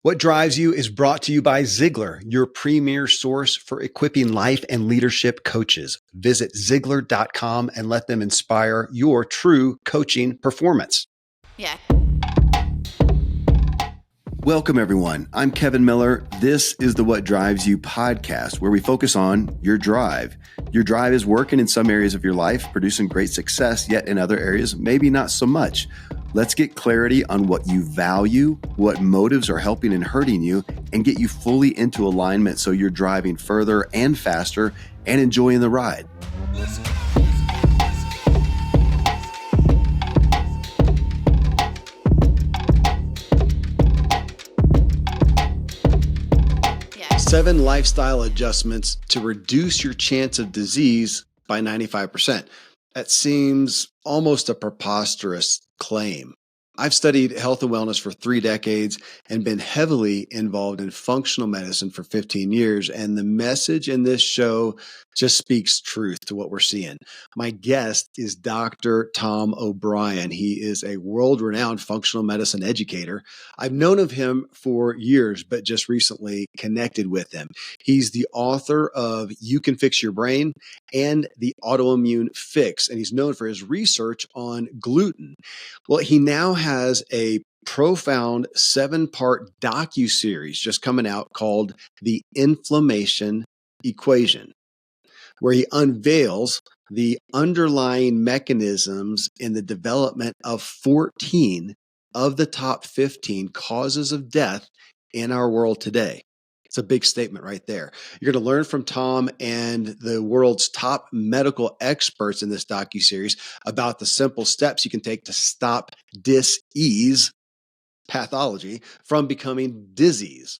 What Drives You is brought to you by Ziglar, your premier source for equipping life and leadership coaches. Visit Ziglar.com and let them inspire your true coaching performance. Yeah. Welcome, everyone. I'm Kevin Miller. This is the What Drives You podcast, where we focus on your drive. Your drive is working in some areas of your life, producing great success, yet in other areas, maybe not so much. Let's get clarity on what you value, what motives are helping and hurting you, and get you fully into alignment so you're driving further and faster and enjoying the ride. Let's go. 7 lifestyle adjustments to reduce your chance of disease by 95%. That seems almost a preposterous claim. I've studied health and wellness for 3 decades and been heavily involved in functional medicine for 15 years. And the message in this show just speaks truth to what we're seeing. My guest is Dr. Tom O'Brien. He is a world-renowned functional medicine educator. I've known of him for years, but just recently connected with him. He's the author of You Can Fix Your Brain and the Autoimmune Fix, and he's known for his research on gluten. Well, he now has a profound 7-part docuseries just coming out called The Inflammation Equation, where he unveils the underlying mechanisms in the development of 14 of the top 15 causes of death in our world today. It's a big statement right there. You're going to learn from Tom and the world's top medical experts in this docuseries about the simple steps you can take to stop dis-ease pathology from becoming disease.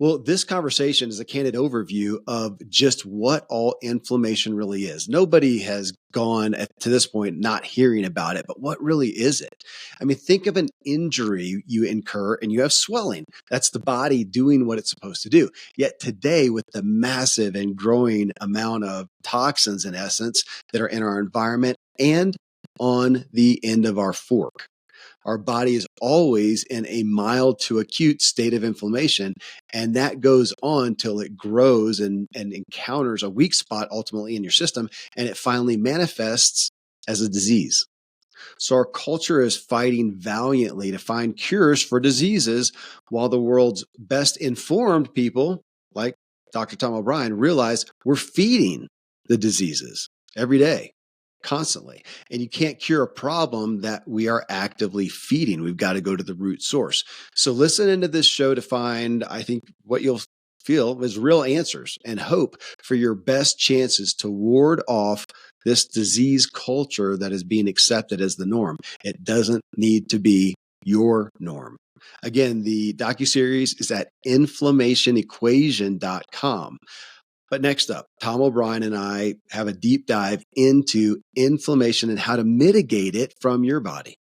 Well, this conversation is a candid overview of just what all inflammation really is. Nobody has gone to this point not hearing about it, but what really is it? I mean, think of an injury you incur and you have swelling. That's the body doing what it's supposed to do. Yet today, with the massive and growing amount of toxins, in essence, that are in our environment and on the end of our fork, our body is always in a mild to acute state of inflammation, and that goes on till it grows and encounters a weak spot ultimately in your system, and it finally manifests as a disease. So our culture is fighting valiantly to find cures for diseases, while the world's best informed people, like Dr. Tom O'Brien, realize we're feeding the diseases every day, constantly. And you can't cure a problem that we are actively feeding. We've got to go to the root source. So listen into this show to find, I think, what you'll feel is real answers and hope for your best chances to ward off this disease culture that is being accepted as the norm. It doesn't need to be your norm. Again, the docuseries is at inflammationequation.com. But next up, Tom O'Brien and I have a deep dive into inflammation and how to mitigate it from your body.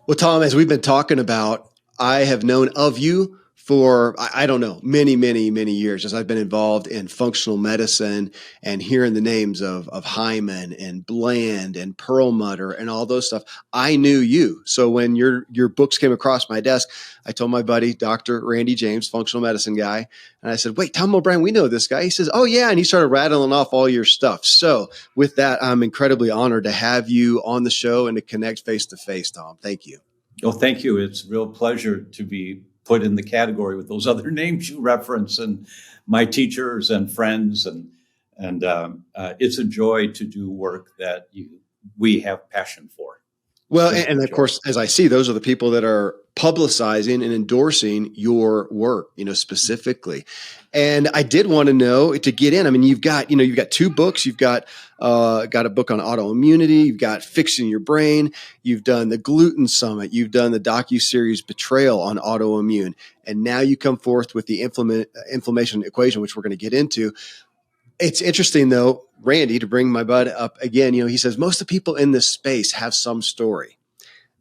Well, Tom, as we've been talking about, I have known of you for, I don't know, many, many, many years as I've been involved in functional medicine and hearing the names of Hyman and Bland and Perlmutter and all those stuff. I knew you. So when your books came across my desk, I told my buddy, Dr. Randy James, functional medicine guy, and I said, wait, Tom O'Brien, we know this guy. He says, oh, yeah. And he started rattling off all your stuff. So with that, I'm incredibly honored to have you on the show and to connect face to face, Tom. Thank you. Oh, thank you. It's a real pleasure to be put in the category with those other names you reference and my teachers and friends. And it's a joy to do work that we have passion for. Well, and of course, as I see, those are the people that are publicizing and endorsing your work, specifically. And I did want to know, to get in, I mean, you've got 2 books. You've got a book on autoimmunity. You've got Fixing Your Brain. You've done the Gluten Summit. You've done the docuseries Betrayal on autoimmune. And now you come forth with the inflammation equation, which we're going to get into. It's interesting, though, Randy, to bring my bud up again, he says most of the people in this space have some story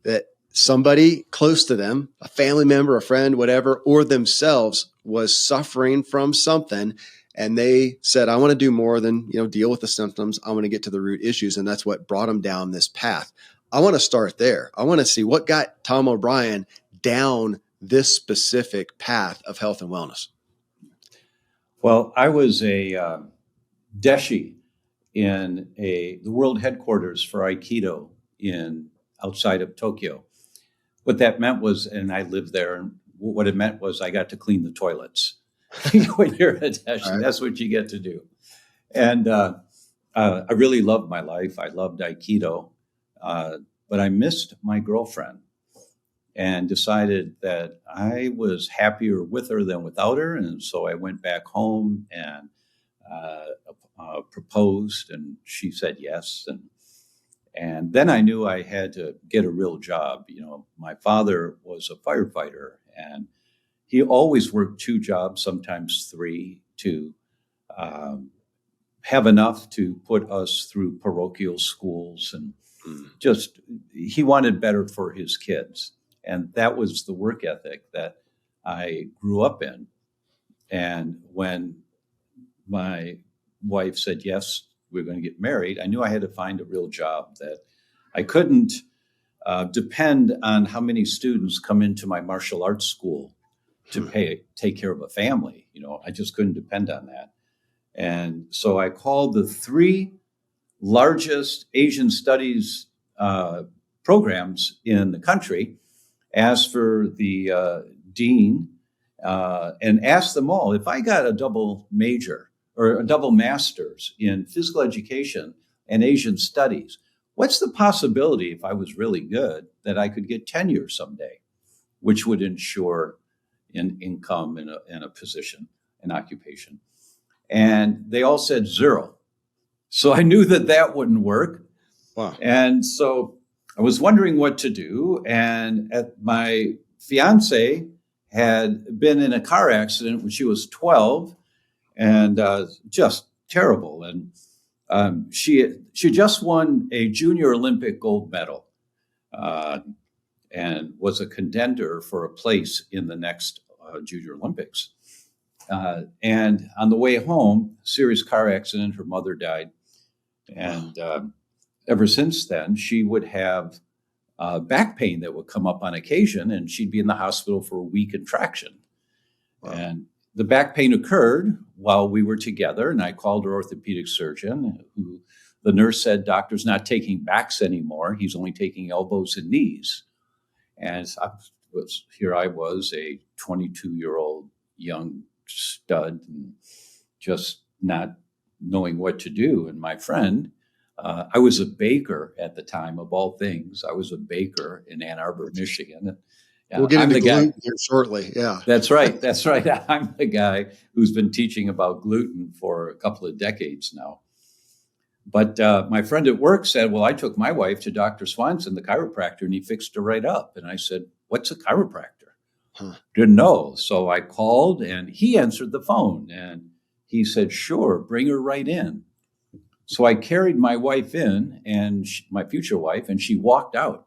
that somebody close to them, a family member, a friend, whatever, or themselves was suffering from something. And they said, I want to do more than, deal with the symptoms. I want to get to the root issues. And that's what brought them down this path. I want to start there. I want to see what got Tom O'Brien down this specific path of health and wellness? Well, I was a deshi in the world headquarters for Aikido outside of Tokyo. What that meant was, and I lived there, and what it meant was I got to clean the toilets. When you're a deshi, Right. that's what you get to do. And I really loved my life. I loved Aikido, but I missed my girlfriend and decided that I was happier with her than without her. And so I went back home and proposed, and she said yes. And then I knew I had to get a real job. You know, my father was a firefighter, and he always worked 2 jobs, sometimes 3, to um, have enough to put us through parochial schools. And just, he wanted better for his kids. And that was the work ethic that I grew up in. And when my wife said, yes, we're going to get married, I knew I had to find a real job, that I couldn't depend on how many students come into my martial arts school to take care of a family. You know, I just couldn't depend on that. And so I called the 3 largest Asian studies programs in the country, asked for the dean, and asked them all, if I got a double major or a double master's in physical education and Asian studies, what's the possibility, if I was really good, that I could get tenure someday, which would ensure an income in a position, an occupation? And they all said 0. So I knew that wouldn't work. Wow. And so I was wondering what to do. And my fiance had been in a car accident when she was 12, and just terrible. And she just won a junior Olympic gold medal, and was a contender for a place in the next Junior Olympics. And on the way home, serious car accident, her mother died. And ever since then, she would have back pain that would come up on occasion, and she'd be in the hospital for a week in traction. Wow. And the back pain occurred while we were together, and I called her orthopedic surgeon, who the nurse said, doctor's not taking backs anymore. He's only taking elbows and knees. And here I was, a 22-year-old young stud, and just not knowing what to do. And my friend, I was a baker at the time, of all things. I was a baker in Ann Arbor, Michigan. We'll get into gluten here shortly. Yeah. That's right. That's right. I'm the guy who's been teaching about gluten for a couple of decades now. But my friend at work said, well, I took my wife to Dr. Swanson, the chiropractor, and he fixed her right up. And I said, what's a chiropractor? Didn't know. So I called, and he answered the phone, and he said, sure, bring her right in. So I carried my wife in, and my future wife, and she walked out.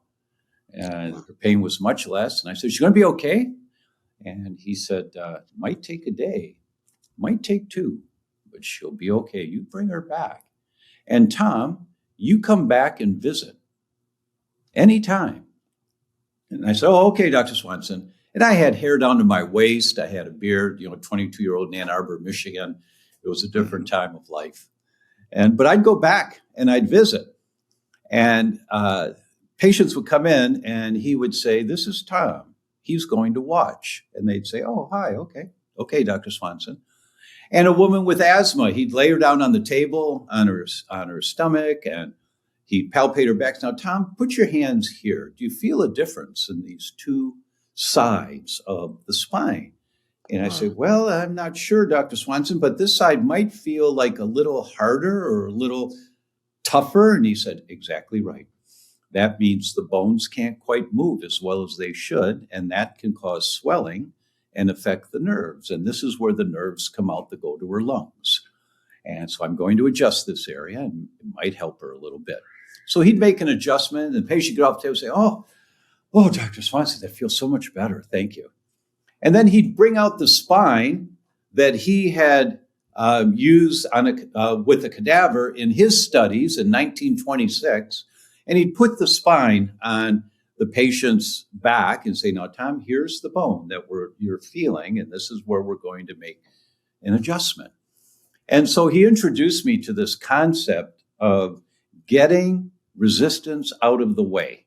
And her pain was much less. And I said, she's going to be okay? And he said, might take a day, might take 2, but she'll be okay. You bring her back. And Tom, you come back and visit anytime. And I said, oh, okay, Dr. Swanson. And I had hair down to my waist. I had a beard, 22-year-old in Ann Arbor, Michigan. It was a different time of life. But I'd go back and I'd visit. And patients would come in, and he would say, this is Tom. He's going to watch. And they'd say, oh, hi, okay. Okay, Dr. Swanson. And a woman with asthma, he'd lay her down on the table on her stomach, and he'd palpate her back. Now, Tom, put your hands here. Do you feel a difference in these 2 sides of the spine? And I said, well, I'm not sure, Dr. Swanson, but this side might feel like a little harder or a little tougher. And he said, exactly right. That means the bones can't quite move as well as they should, and that can cause swelling and affect the nerves. And this is where the nerves come out that go to her lungs. And so I'm going to adjust this area, and it might help her a little bit. So he'd make an adjustment, and the patient would get off the table and say, oh, Dr. Swanson, that feels so much better. Thank you. And then he'd bring out the spine that he had used with a cadaver in his studies in 1926, and he'd put the spine on the patient's back and say, now, Tom, here's the bone that you're feeling, and this is where we're going to make an adjustment. And so he introduced me to this concept of getting resistance out of the way.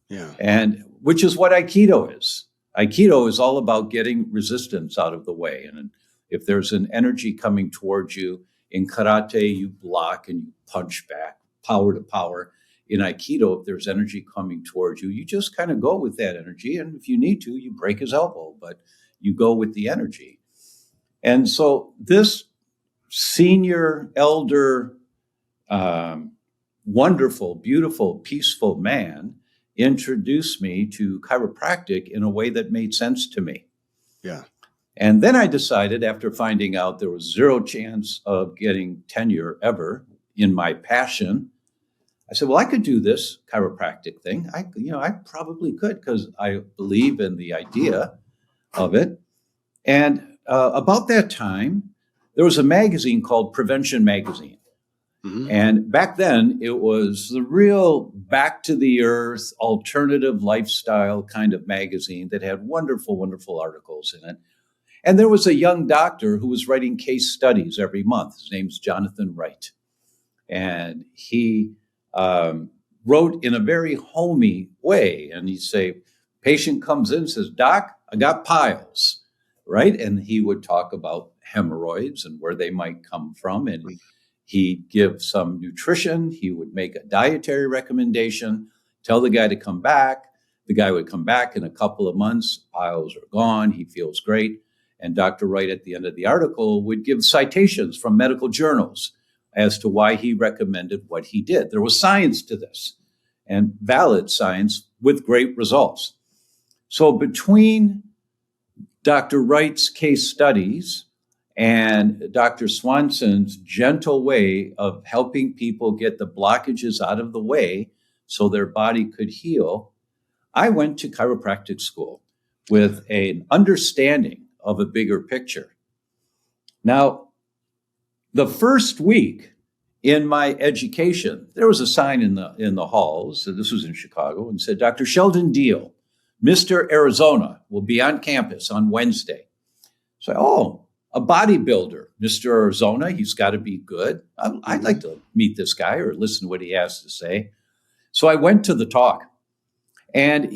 Yeah. And which is what Aikido is. Aikido is all about getting resistance out of the way. And if there's an energy coming towards you, in karate, you block and you punch back, power to power. In Aikido, if there's energy coming towards you, you just kind of go with that energy. And if you need to, you break his elbow, but you go with the energy. And so this senior, elder, wonderful, beautiful, peaceful man introduced me to chiropractic in a way that made sense to me. Yeah. And then I decided, after finding out there was zero chance of getting tenure ever in my passion, I said, well, I could do this chiropractic thing. I probably could, because I believe in the idea of it. And about that time, there was a magazine called Prevention Magazine. Mm-hmm. And back then, it was the real back to the earth, alternative lifestyle kind of magazine that had wonderful, wonderful articles in it. And there was a young doctor who was writing case studies every month. His name's Jonathan Wright. And he wrote in a very homey way. And he'd say, patient comes in and says, Doc, I got piles, right? And he would talk about hemorrhoids and where they might come from. And he'd give some nutrition. He would make a dietary recommendation, tell the guy to come back. The guy would come back in a couple of months. Piles are gone. He feels great. And Dr. Wright, at the end of the article, would give citations from medical journals as to why he recommended what he did. There was science to this, and valid science with great results. So between Dr. Wright's case studies and Dr. Swanson's gentle way of helping people get the blockages out of the way so their body could heal, I went to chiropractic school with an understanding of a bigger picture. Now, the first week in my education, there was a sign in the halls, so this was in Chicago, and said, Dr. Sheldon Deal, Mr. Arizona, will be on campus on Wednesday. So, a bodybuilder, Mr. Arizona, he's got to be good. I'd like to meet this guy or listen to what he has to say. So I went to the talk, and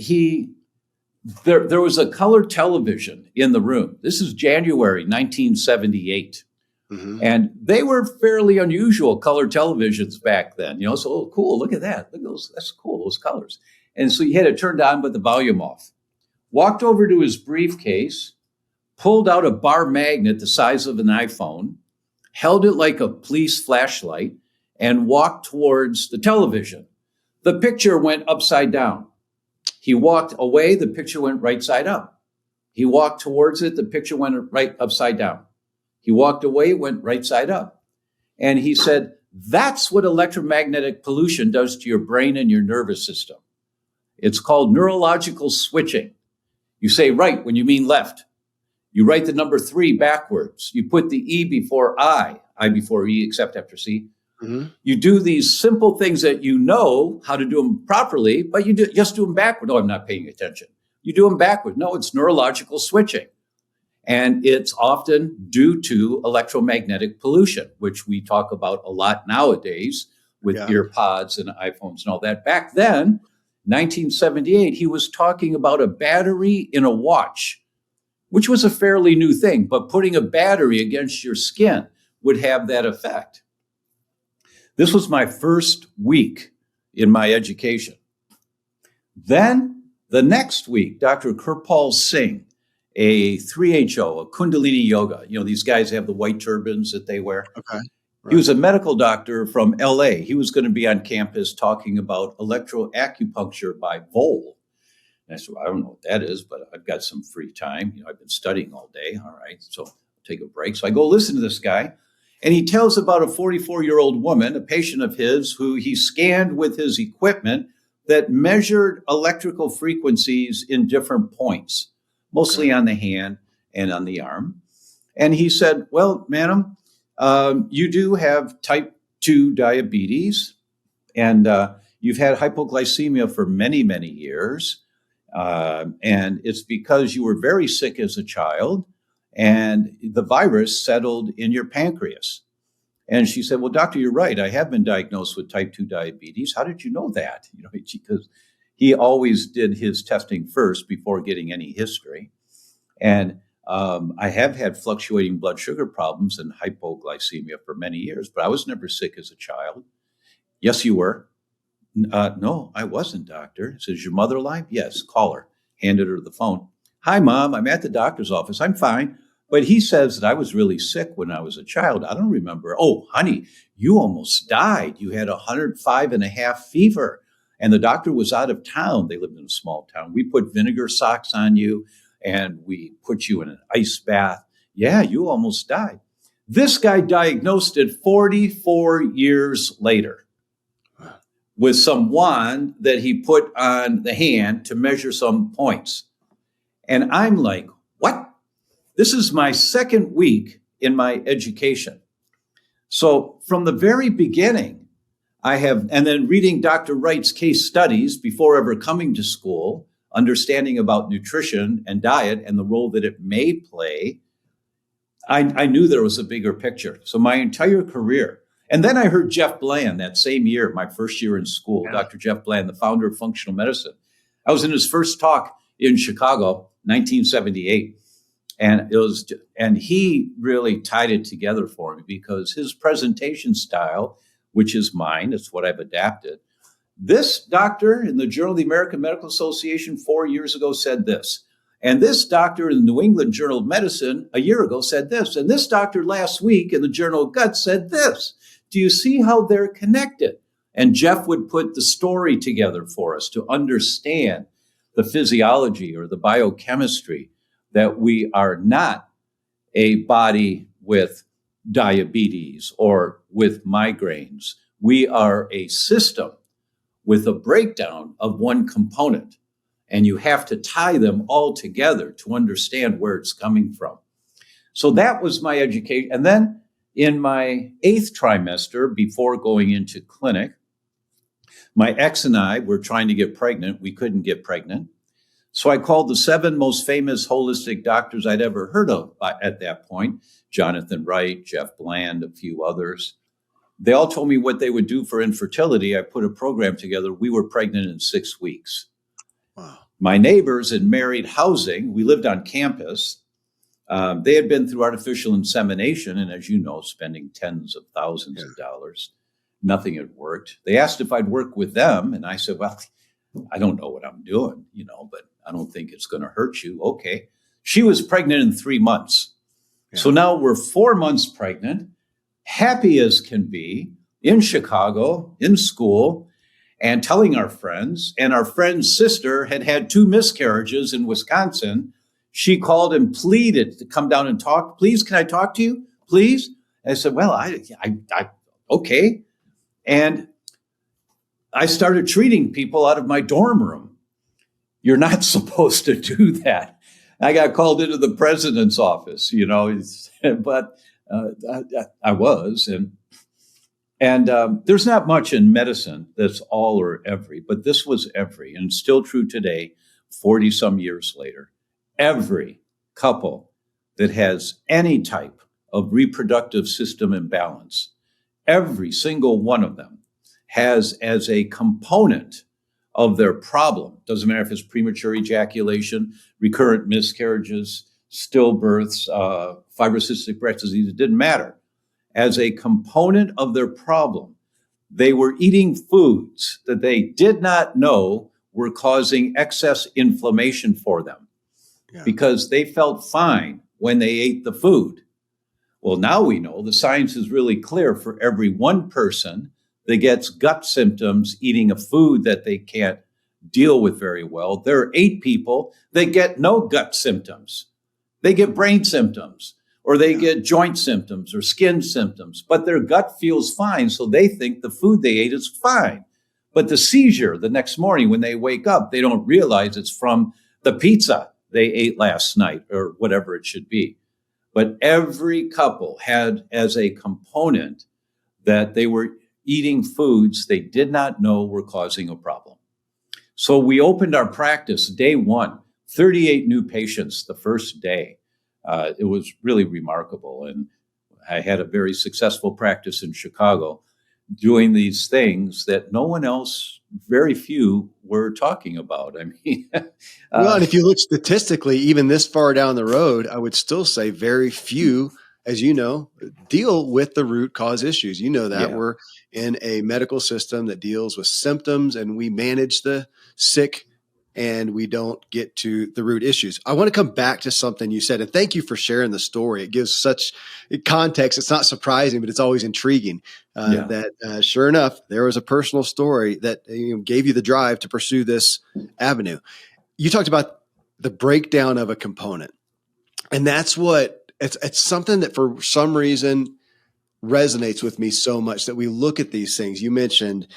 there was a color television in the room. This is January 1978. Mm-hmm. And they were fairly unusual color televisions back then, so cool, look at that. Look at those, that's cool, those colors. And so he had it turned on, but the volume off. Walked over to his briefcase, pulled out a bar magnet the size of an iPhone, held it like a police flashlight, and walked towards the television. The picture went upside down. He walked away, the picture went right side up. He walked towards it, the picture went right upside down. He walked away, went right side up. And he said, that's what electromagnetic pollution does to your brain and your nervous system. It's called neurological switching. You say right when you mean left. You write the number 3 backwards. You put the E before I before E, except after C. Mm-hmm. You do these simple things that you know how to do them properly, but you just do them backward. No, I'm not paying attention. You do them backward. No, it's neurological switching. And it's often due to electromagnetic pollution, which we talk about a lot nowadays with ear pods and iPhones and all that. Back then, 1978, he was talking about a battery in a watch, which was a fairly new thing, but putting a battery against your skin would have that effect. This was my first week in my education. Then the next week, Dr. Kirpal Singh, a 3HO, a Kundalini Yoga. These guys have the white turbans that they wear. Okay. Right. He was a medical doctor from LA. He was going to be on campus talking about electroacupuncture by Vol. And I said, well, I don't know what that is, but I've got some free time. I've been studying all day. All right, so I'll take a break. So I go listen to this guy. And he tells about a 44-year-old woman, a patient of his, who he scanned with his equipment that measured electrical frequencies in different points, mostly on the hand and on the arm. And he said, well, madam, you do have type 2 diabetes. And you've had hypoglycemia for many, many years. And it's because you were very sick as a child and the virus settled in your pancreas. And she said, well, doctor, you're right. I have been diagnosed with type 2 diabetes. How did you know that? Because he always did his testing first before getting any history. And I have had fluctuating blood sugar problems and hypoglycemia for many years, but I was never sick as a child. Yes, you were. No, I wasn't, doctor. Says, your mother alive? Yes, call her. Handed her the phone. Hi, Mom, I'm at the doctor's office. I'm fine. But he says that I was really sick when I was a child. I don't remember. Oh, honey, you almost died. You had 105.5 fever. And the doctor was out of town. They lived in a small town. We put vinegar socks on you and we put you in an ice bath. Yeah, you almost died. This guy diagnosed it 44 years later with some wand that he put on the hand to measure some points. And I'm like, what? This is my second week in my education. So from the very beginning, and then reading Dr. Wright's case studies before ever coming to school, understanding about nutrition and diet and the role that it may play, I knew there was a bigger picture. So my entire career. And then I heard Jeff Bland that same year, my first year in school, yeah. Dr. Jeff Bland, the founder of functional medicine. I was in his first talk in Chicago, 1978. And he really tied it together for me because his presentation style, which is mine, it's what I've adapted. This doctor in the Journal of the American Medical Association 4 years ago said this. And this doctor in the New England Journal of Medicine a year ago said this. And this doctor last week in the Journal of Gut said this. Do you see how they're connected? And Jeff would put the story together for us to understand the physiology or the biochemistry that we are not a body with diabetes or with migraines. We are a system with a breakdown of one component. And you have to tie them all together to understand where it's coming from. So that was my education. And then in my 8th trimester, before going into clinic, my ex and I were trying to get pregnant. We couldn't get pregnant. So I called the 7 most famous holistic doctors I'd ever heard of at that point, Jonathan Wright, Jeff Bland, a few others. They all told me what they would do for infertility. I put a program together. We were pregnant in 6 weeks. Wow. My neighbors in married housing, we lived on campus. They had been through artificial insemination and, as you know, spending tens of thousands of dollars. Nothing had worked. They asked if I'd work with them. And I said, well, I don't know what I'm doing, but I don't think it's going to hurt you. Okay. She was pregnant in 3 months. Yeah. So now we're 4 months pregnant, happy as can be, in Chicago, in school, and telling our friends. And our friend's sister had had 2 miscarriages in Wisconsin. She called and pleaded to come down and talk. Please, can I talk to you? Please? And I said, well, I okay. And I started treating people out of my dorm room. You're not supposed to do that. I got called into the president's office, but I was. And there's not much in medicine that's all or every, but this was every, and still true today, 40 some years later. Every couple that has any type of reproductive system imbalance, every single one of them has as a component of their problem, doesn't matter if it's premature ejaculation, recurrent miscarriages, stillbirths, fibrocystic breast disease, it didn't matter. As a component of their problem, they were eating foods that they did not know were causing excess inflammation for them because they felt fine when they ate the food. Well, now we know the science is really clear for every one person that gets gut symptoms eating a food that they can't deal with very well. There are 8 people that get no gut symptoms. They get brain symptoms, or they get joint symptoms or skin symptoms, but their gut feels fine, so they think the food they ate is fine. But the seizure the next morning when they wake up, they don't realize it's from the pizza they ate last night or whatever it should be. But every couple had as a component that they were eating foods they did not know were causing a problem. So we opened our practice day one, 38 new patients the first day. It was really remarkable. And I had a very successful practice in Chicago doing these things that no one else, very few, were talking about. I mean, Well, and if you look statistically, even this far down the road, I would still say very few, as you know, deal with the root cause issues. You know that yeah, we're in a medical system that deals with symptoms and we manage the sick and we don't get to the root issues. I want to come back to something you said, and thank you for sharing the story. It gives such context. It's not surprising, but it's always intriguing yeah. that sure enough, there was a personal story that gave you the drive to pursue this avenue. You talked about the breakdown of a component, and that's what it's something that for some reason resonates with me so much, that we look at these things. You mentioned,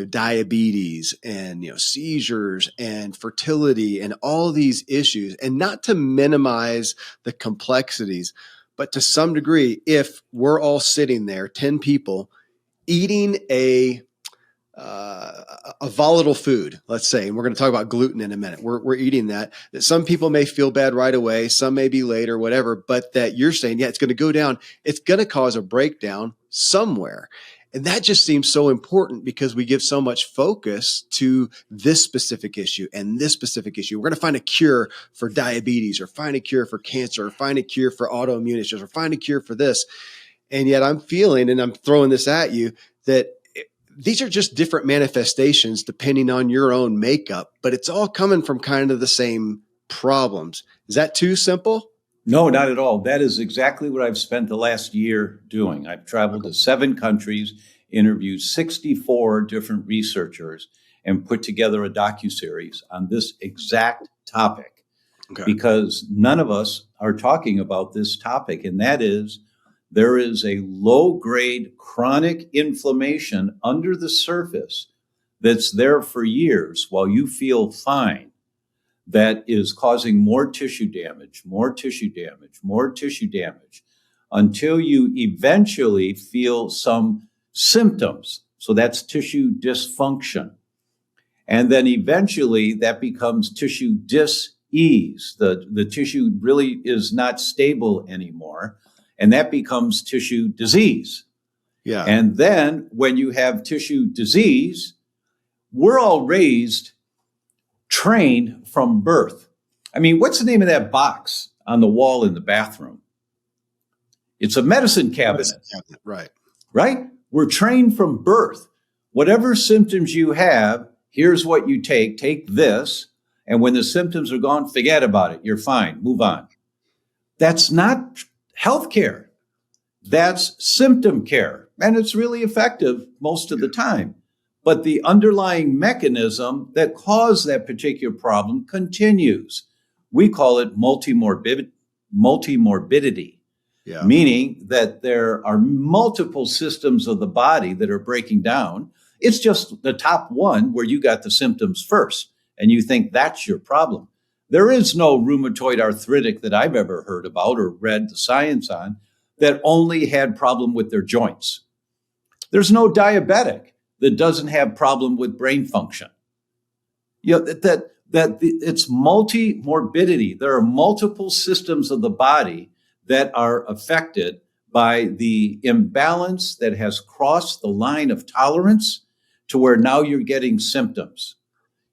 diabetes and, seizures and fertility and all these issues, and not to minimize the complexities, but to some degree, if we're all sitting there, 10 people eating a volatile food, let's say, and we're going to talk about gluten in a minute. We're eating that some people may feel bad right away, some may be later, whatever, but that you're saying, yeah, it's going to go down. It's going to cause a breakdown somewhere. And that just seems so important because we give so much focus to this specific issue and this specific issue. We're going to find a cure for diabetes, or find a cure for cancer, or find a cure for autoimmune issues, or find a cure for this. And yet I'm feeling, and I'm throwing this at you, that these are just different manifestations depending on your own makeup, but it's all coming from kind of the same problems. Is that too simple? No, not at all. That is exactly what I've spent the last year doing. I've traveled to 7 countries, interviewed 64 different researchers, and put together a docuseries on this exact topic. Okay. Because none of us are talking about this topic, and that is, there is a low-grade chronic inflammation under the surface that's there for years while you feel fine, that is causing more tissue damage, more tissue damage, more tissue damage, until you eventually feel some symptoms. So that's tissue dysfunction. And then eventually that becomes tissue dis-ease. The tissue really is not stable anymore. And that becomes tissue disease. Yeah. And then when you have tissue disease, we're all trained from birth. I mean, what's the name of that box on the wall in the bathroom? It's a medicine cabinet. Right. Right? We're trained from birth. Whatever symptoms you have, here's what you take. Take this. And when the symptoms are gone, forget about it. You're fine. Move on. That's not healthcare. That's symptom care. And it's really effective most of the time. But the underlying mechanism that caused that particular problem continues. We call it multimorbidity, meaning that there are multiple systems of the body that are breaking down. It's just the top one where you got the symptoms first, and you think that's your problem. There is no rheumatoid arthritic that I've ever heard about or read the science on that only had problem with their joints. There's no diabetic that doesn't have problem with brain function. It's multi-morbidity. There are multiple systems of the body that are affected by the imbalance that has crossed the line of tolerance to where now you're getting symptoms.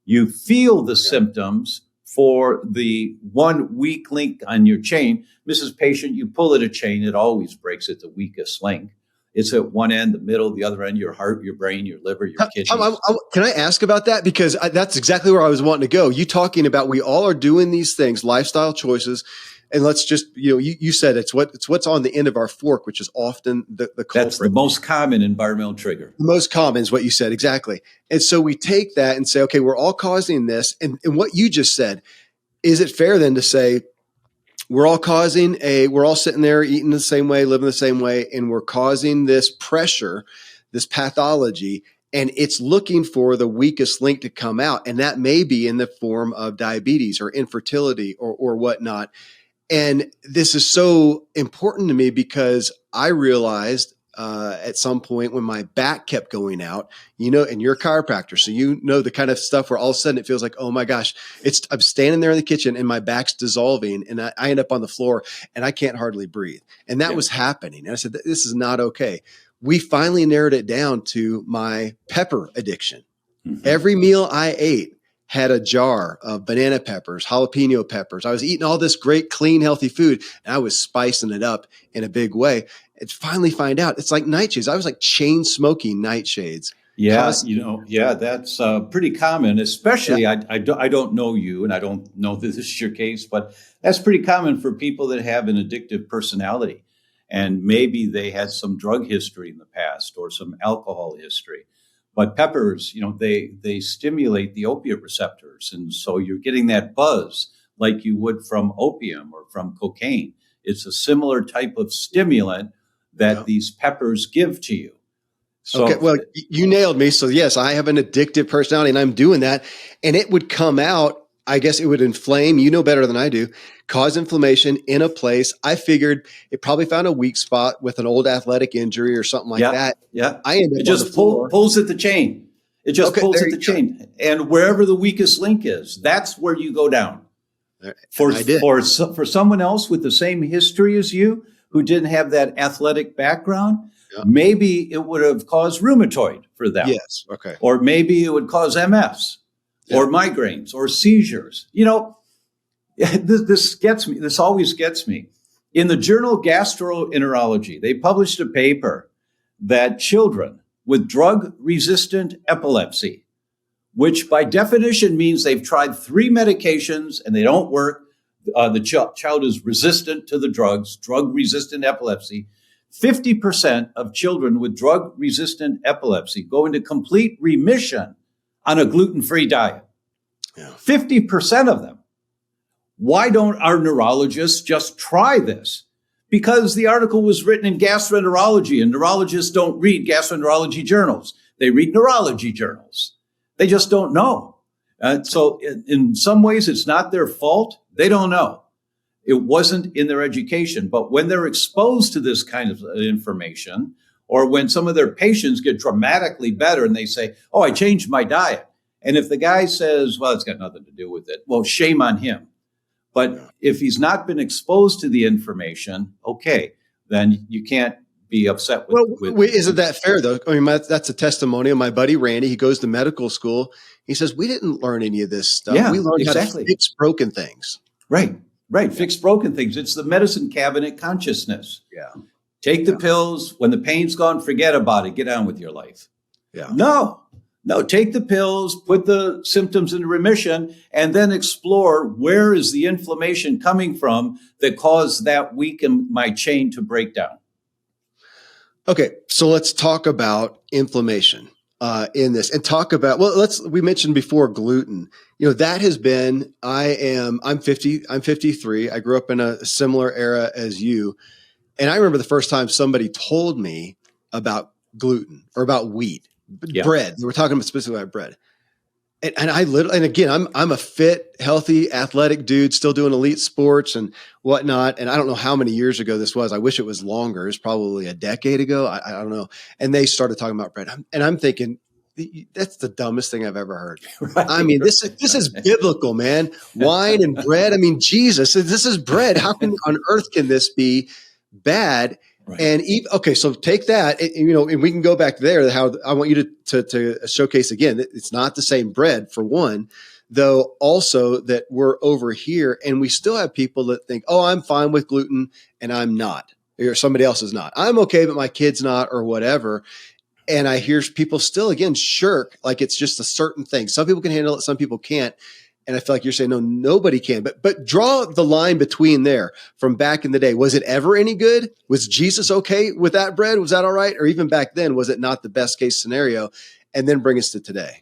You feel the symptoms for the one weak link on your chain. Mrs. Patient, you pull at a chain, it always breaks at the weakest link. It's at one end, the middle, the other end, your heart, your brain, your liver, your kidneys. Can I ask about that? Because that's exactly where I was wanting to go. You talking about we all are doing these things, lifestyle choices, and let's just, you said it's what's on the end of our fork, which is often the culprit. That's the most common environmental trigger. The most common is what you said, exactly. And so we take that and say, okay, we're all causing this. And what you just said, is it fair then to say, we're all sitting there eating the same way, living the same way, and we're causing this pressure, this pathology, and it's looking for the weakest link to come out. And that may be in the form of diabetes or infertility or whatnot. And this is so important to me because I realized at some point when my back kept going out, and you're a chiropractor, so the kind of stuff where all of a sudden it feels like, oh my gosh, I'm standing there in the kitchen and my back's dissolving and I end up on the floor and I can't hardly breathe. And that was happening. And I said, this is not okay. We finally narrowed it down to my pepper addiction. Mm-hmm. Every meal I ate had a jar of banana peppers, jalapeno peppers. I was eating all this great, clean, healthy food, and I was spicing it up in a big way. And finally find out it's like nightshades. I was like chain smoking nightshades. Yeah, that's pretty common, especially I don't know you and I don't know that this is your case, but that's pretty common for people that have an addictive personality. And maybe they had some drug history in the past or some alcohol history. But peppers, they stimulate the opiate receptors. And so you're getting that buzz like you would from opium or from cocaine. It's a similar type of stimulant that these peppers give to you. So, okay, well, you nailed me. So yes, I have an addictive personality and I'm doing that. And it would come out, I guess it would inflame, better than I do, cause inflammation in a place. I figured it probably found a weak spot with an old athletic injury or something like that. Yeah. I ended up it just pulls at the chain. It just pulls at the chain. And wherever the weakest link is, that's where you go down. For someone else with the same history as you, who didn't have that athletic background, maybe it would have caused rheumatoid for them. Yes. Okay. Or maybe it would cause MS or migraines or seizures. This gets me. This always gets me. In the journal Gastroenterology, they published a paper that children with drug-resistant epilepsy, which by definition means they've tried 3 medications and they don't work, the child is resistant to the drugs, drug-resistant epilepsy. 50% of children with drug-resistant epilepsy go into complete remission on a gluten-free diet. 50% of them. Why don't our neurologists just try this? Because the article was written in gastroenterology, and neurologists don't read gastroenterology journals. They read neurology journals. They just don't know. So in some ways, it's not their fault. They don't know. It wasn't in their education. But when they're exposed to this kind of information, or when some of their patients get dramatically better and they say, oh, I changed my diet. And if the guy says, well, it's got nothing to do with it, well, shame on him. But if he's not been exposed to the information, okay, then you can't be upset with isn't that fair, though? I mean, that's a testimonial. My buddy Randy, he goes to medical school. He says, we didn't learn any of this stuff. We learned how to fix broken things. Right. Fix broken things. It's the medicine cabinet consciousness. Yeah. Take the pills. When the pain's gone, forget about it. Get on with your life. Yeah. No, take the pills, put the symptoms into remission, and then explore where is the inflammation coming from that caused that weak in my chain to break down. Okay, so let's talk about inflammation in this, and talk about, we mentioned before gluten. That has been, I'm 53. I grew up in a similar era as you. And I remember the first time somebody told me about gluten or about wheat. Bread. We're talking specifically about bread. And again, I'm a fit, healthy, athletic dude, still doing elite sports and whatnot. And I don't know how many years ago this was. I wish it was longer. It's probably a decade ago. I don't know. And they started talking about bread. And I'm thinking, that's the dumbest thing I've ever heard. Right. I mean, this is biblical, man. Wine and bread. I mean, Jesus, this is bread. How on earth can this be bad? Right. And so take that, and we can go back there. How I want you to showcase again, it's not the same bread for one, though also that we're over here and we still have people that think, oh, I'm fine with gluten and I'm not, or somebody else is not. I'm okay, but my kid's not, or whatever. And I hear people still, again, shirk like it's just a certain thing. Some people can handle it, some people can't. And I feel like you're saying, no, nobody can. But draw the line between there from back in the day. Was it ever any good? Was Jesus okay with that bread? Was that all right? Or even back then, was it not the best case scenario? And then bring us to today.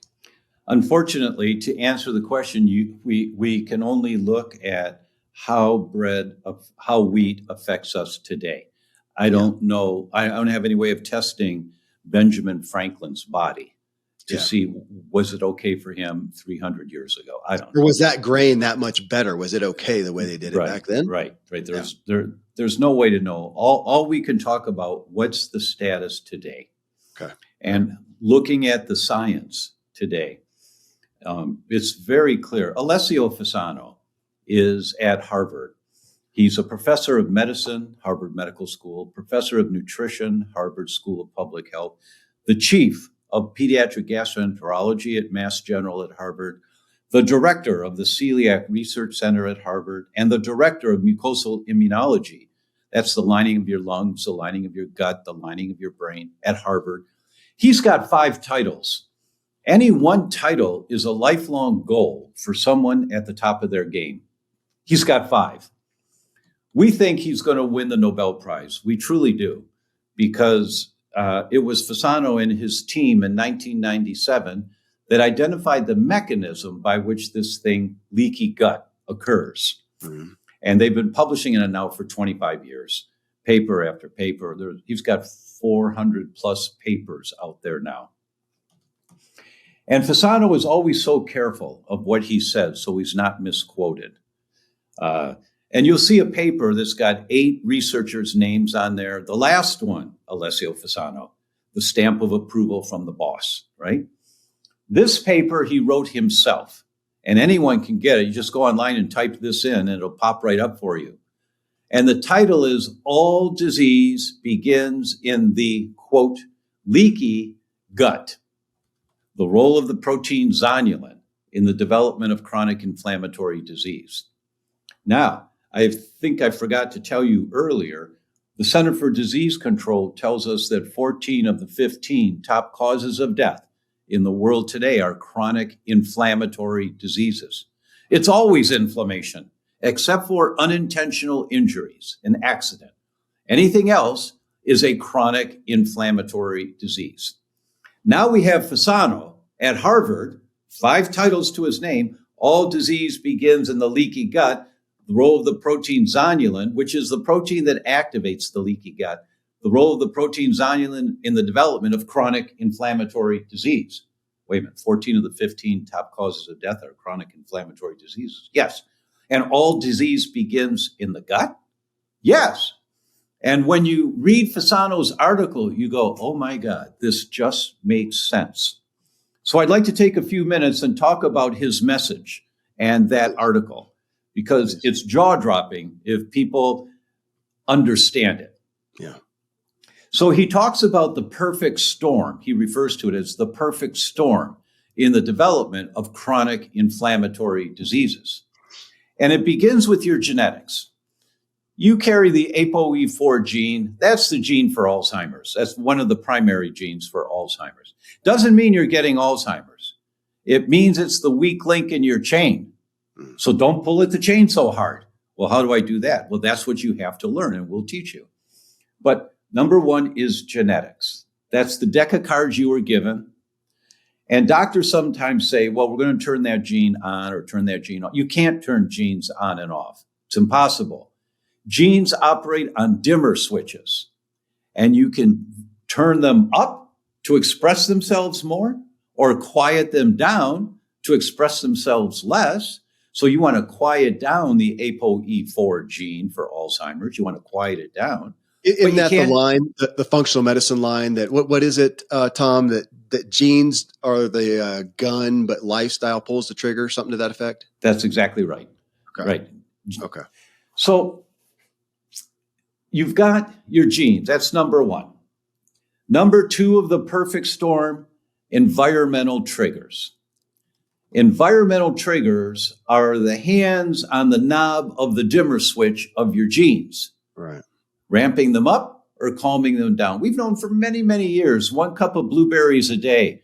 Unfortunately, to answer the question, we can only look at how wheat affects us today. I don't know. I don't have any way of testing Benjamin Franklin's body. to see, was it okay for him 300 years ago? I don't know. Or was that grain that much better? Was it okay the way they did it back then? Right. There's no way to know. All we can talk about, what's the status today? Okay. And looking at the science today, it's very clear. Alessio Fasano is at Harvard. He's a professor of medicine, Harvard Medical School, professor of nutrition, Harvard School of Public Health, the chief of pediatric gastroenterology at Mass General at Harvard, the director of the Celiac Research Center at Harvard, and the director of mucosal immunology. That's the lining of your lungs, the lining of your gut, the lining of your brain at Harvard. He's got 5 titles. Any one title is a lifelong goal for someone at the top of their game. He's got 5. We think he's going to win the Nobel Prize. We truly do, because it was Fasano and his team in 1997 that identified the mechanism by which this thing, leaky gut, occurs. Mm-hmm. And they've been publishing it now for 25 years, paper after paper. He's got 400 plus papers out there now. And Fasano is always so careful of what he says, so he's not misquoted. And you'll see a paper that's got 8 researchers' names on there. The last one, Alessio Fasano, the stamp of approval from the boss, right? This paper he wrote himself, and anyone can get it. You just go online and type this in, and it'll pop right up for you. And the title is All Disease Begins in the, quote, leaky gut. The role of the protein zonulin in the development of chronic inflammatory disease. Now, I think I forgot to tell you earlier, the Center for Disease Control tells us that 14 of the 15 top causes of death in the world today are chronic inflammatory diseases. It's always inflammation, except for unintentional injuries, an accident. Anything else is a chronic inflammatory disease. Now we have Fasano at Harvard, 5 titles to his name. All disease begins in the leaky gut. The role of the protein zonulin, which is the protein that activates the leaky gut. The role of the protein zonulin in the development of chronic inflammatory disease. Wait a minute, 14 of the 15 top causes of death are chronic inflammatory diseases. Yes. And all disease begins in the gut? Yes. And when you read Fasano's article, you go, oh my God, this just makes sense. So I'd like to take a few minutes and talk about his message and that article, because it's jaw-dropping if people understand it. Yeah. So he talks about the perfect storm. He refers to it as the perfect storm in the development of chronic inflammatory diseases. And it begins with your genetics. You carry the ApoE4 gene. That's the gene for Alzheimer's. That's one of the primary genes for Alzheimer's. Doesn't mean you're getting Alzheimer's. It means it's the weak link in your chain. So don't pull at the chain so hard. Well, how do I do that? Well, that's what you have to learn, and we'll teach you. But number 1 is genetics. That's the deck of cards you were given. And doctors sometimes say, well, we're going to turn that gene on or turn that gene off. You can't turn genes on and off. It's impossible. Genes operate on dimmer switches, and you can turn them up to express themselves more or quiet them down to express themselves less. So you want to quiet down the ApoE4 gene for Alzheimer's. You want to quiet it down. Isn't that the line, the functional medicine line that what is it, Tom, that genes are the gun, but lifestyle pulls the trigger, something to that effect? That's exactly right. Okay. Right. Okay. So you've got your genes. That's number 1. Number 2 of the perfect storm, environmental triggers. Environmental triggers are the hands on the knob of the dimmer switch of your genes. Right. Ramping them up or calming them down. We've known for many, many years, 1 cup of blueberries a day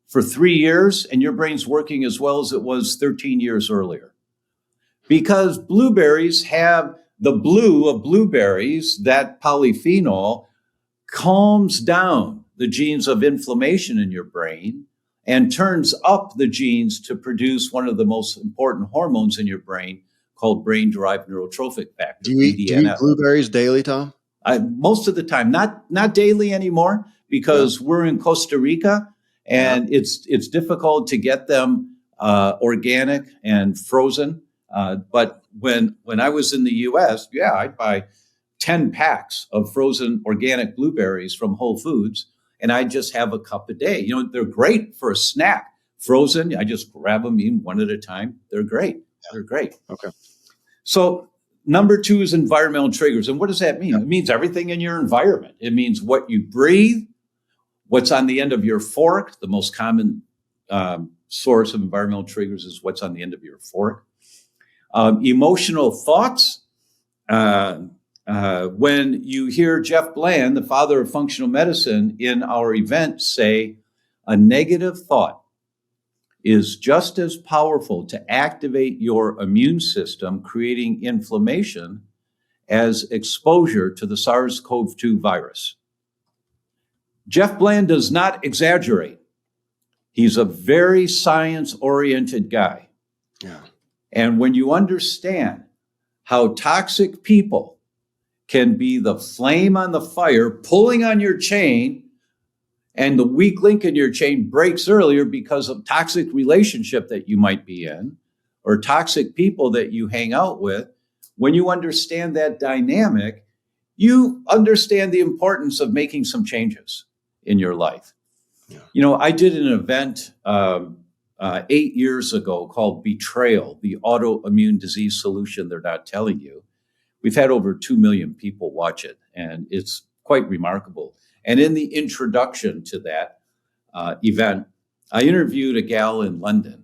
for 3 years, and your brain's working as well as it was 13 years earlier. Because blueberries have the blue of blueberries, that polyphenol calms down the genes of inflammation in your brain and turns up the genes to produce one of the most important hormones in your brain called brain-derived neurotrophic factor, Do you eat blueberries daily, Tom? Most of the time, not daily anymore, because we're in Costa Rica and it's difficult to get them organic and frozen. But when I was in the U.S., I'd buy 10 packs of frozen organic blueberries from Whole Foods, and I just have a cup a day. You know, they're great for a snack. Frozen, I just grab them, eat one at a time. They're great. They're great. Okay. So number 2 is environmental triggers. And what does that mean? It means everything in your environment. It means what you breathe, what's on the end of your fork. The most common source of environmental triggers is what's on the end of your fork. Emotional thoughts. When you hear Jeff Bland, the father of functional medicine, in our event say, a negative thought is just as powerful to activate your immune system, creating inflammation, as exposure to the SARS-CoV-2 virus. Jeff Bland does not exaggerate. He's a very science-oriented guy. Yeah. And when you understand how toxic people can be the flame on the fire, pulling on your chain, and the weak link in your chain breaks earlier because of toxic relationship that you might be in, or toxic people that you hang out with, when you understand that dynamic, you understand the importance of making some changes in your life. Yeah. You know, I did an event 8 years ago called Betrayal, the Autoimmune Disease Solution They're Not Telling You. We've had over 2 million people watch it, and it's quite remarkable. And in the introduction to that event, I interviewed a gal in London,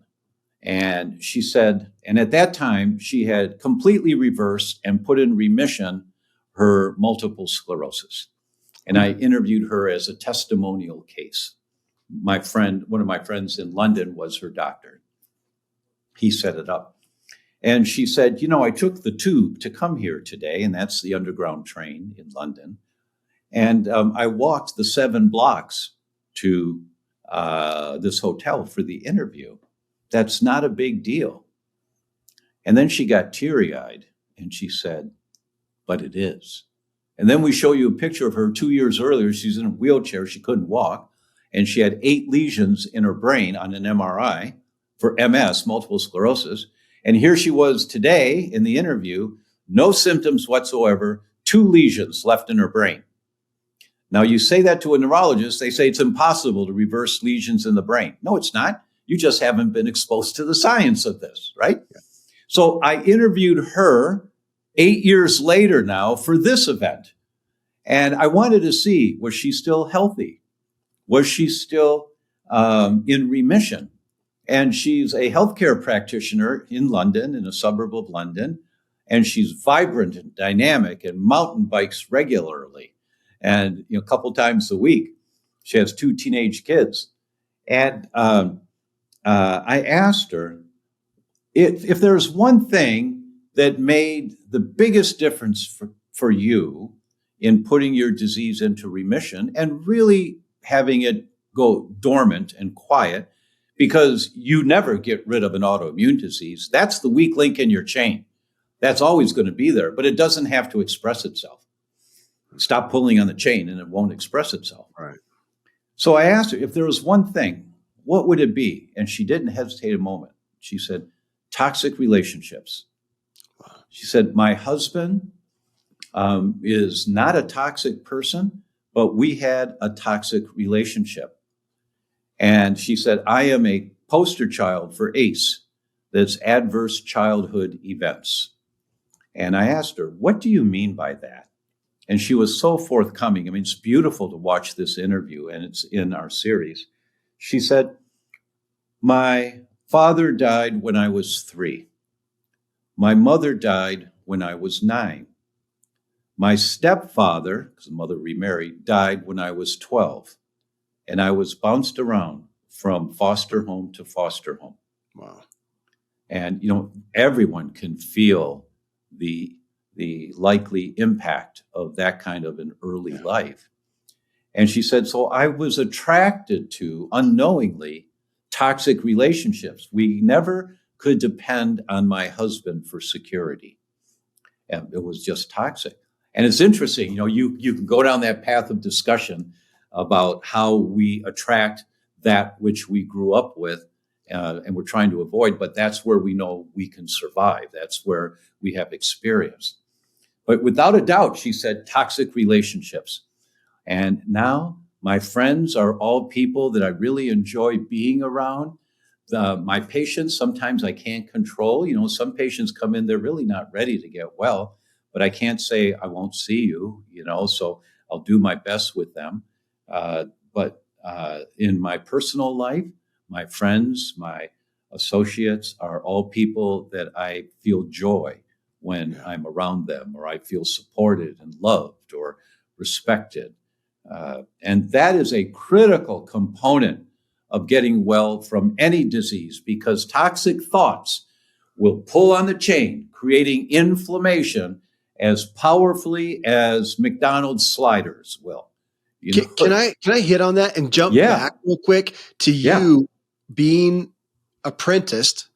and she said, and at that time, she had completely reversed and put in remission her multiple sclerosis. And I interviewed her as a testimonial case. My friend, one of my friends in London, was her doctor. He set it up. And she said, you know, I took the tube to come here today, and that's the underground train in London. And I walked the 7 blocks to this hotel for the interview. That's not a big deal. And then she got teary-eyed and she said, but it is. And then we show you a picture of her 2 years earlier. She's in a wheelchair. She couldn't walk. And she had 8 lesions in her brain on an MRI for MS, multiple sclerosis. And here she was today in the interview, no symptoms whatsoever, 2 lesions left in her brain. Now, you say that to a neurologist, they say it's impossible to reverse lesions in the brain. No, it's not. You just haven't been exposed to the science of this, right? Yeah. So I interviewed her 8 years later now for this event. And I wanted to see, was she still healthy? Was she still in remission? And she's a healthcare practitioner in London, in a suburb of London. And she's vibrant and dynamic and mountain bikes regularly. And a couple times a week. She has 2 teenage kids. And I asked her, if there's one thing that made the biggest difference for you in putting your disease into remission and really having it go dormant and quiet, because you never get rid of an autoimmune disease, that's the weak link in your chain. That's always going to be there, but it doesn't have to express itself. Stop pulling on the chain and it won't express itself. Right. So I asked her, if there was one thing, what would it be? And she didn't hesitate a moment. She said, toxic relationships. Wow. She said, my husband is not a toxic person, but we had a toxic relationship. And she said, I am a poster child for ACE, that's adverse childhood events. And I asked her, what do you mean by that? And she was so forthcoming. I mean, it's beautiful to watch this interview, and it's in our series. She said, my father died when I was 3. My mother died when I was 9. My stepfather, because the mother remarried, died when I was 12. And I was bounced around from foster home to foster home. Wow. And, everyone can feel the likely impact of that kind of an early life. And she said, so I was attracted to, unknowingly, toxic relationships. We never could depend on my husband for security. And it was just toxic. And it's interesting, you can go down that path of discussion about how we attract that which we grew up with and we're trying to avoid, but that's where we know we can survive. That's where we have experience. But without a doubt, she said, toxic relationships. And now my friends are all people that I really enjoy being around. My patients, sometimes I can't control. Some patients come in, they're really not ready to get well, but I can't say I won't see you, so I'll do my best with them. But in my personal life, my friends, my associates are all people that I feel joy when I'm around them, or I feel supported and loved or respected. And that is a critical component of getting well from any disease, because toxic thoughts will pull on the chain, creating inflammation as powerfully as McDonald's sliders will. Can I hit on that and jump back real quick to you being apprenticed?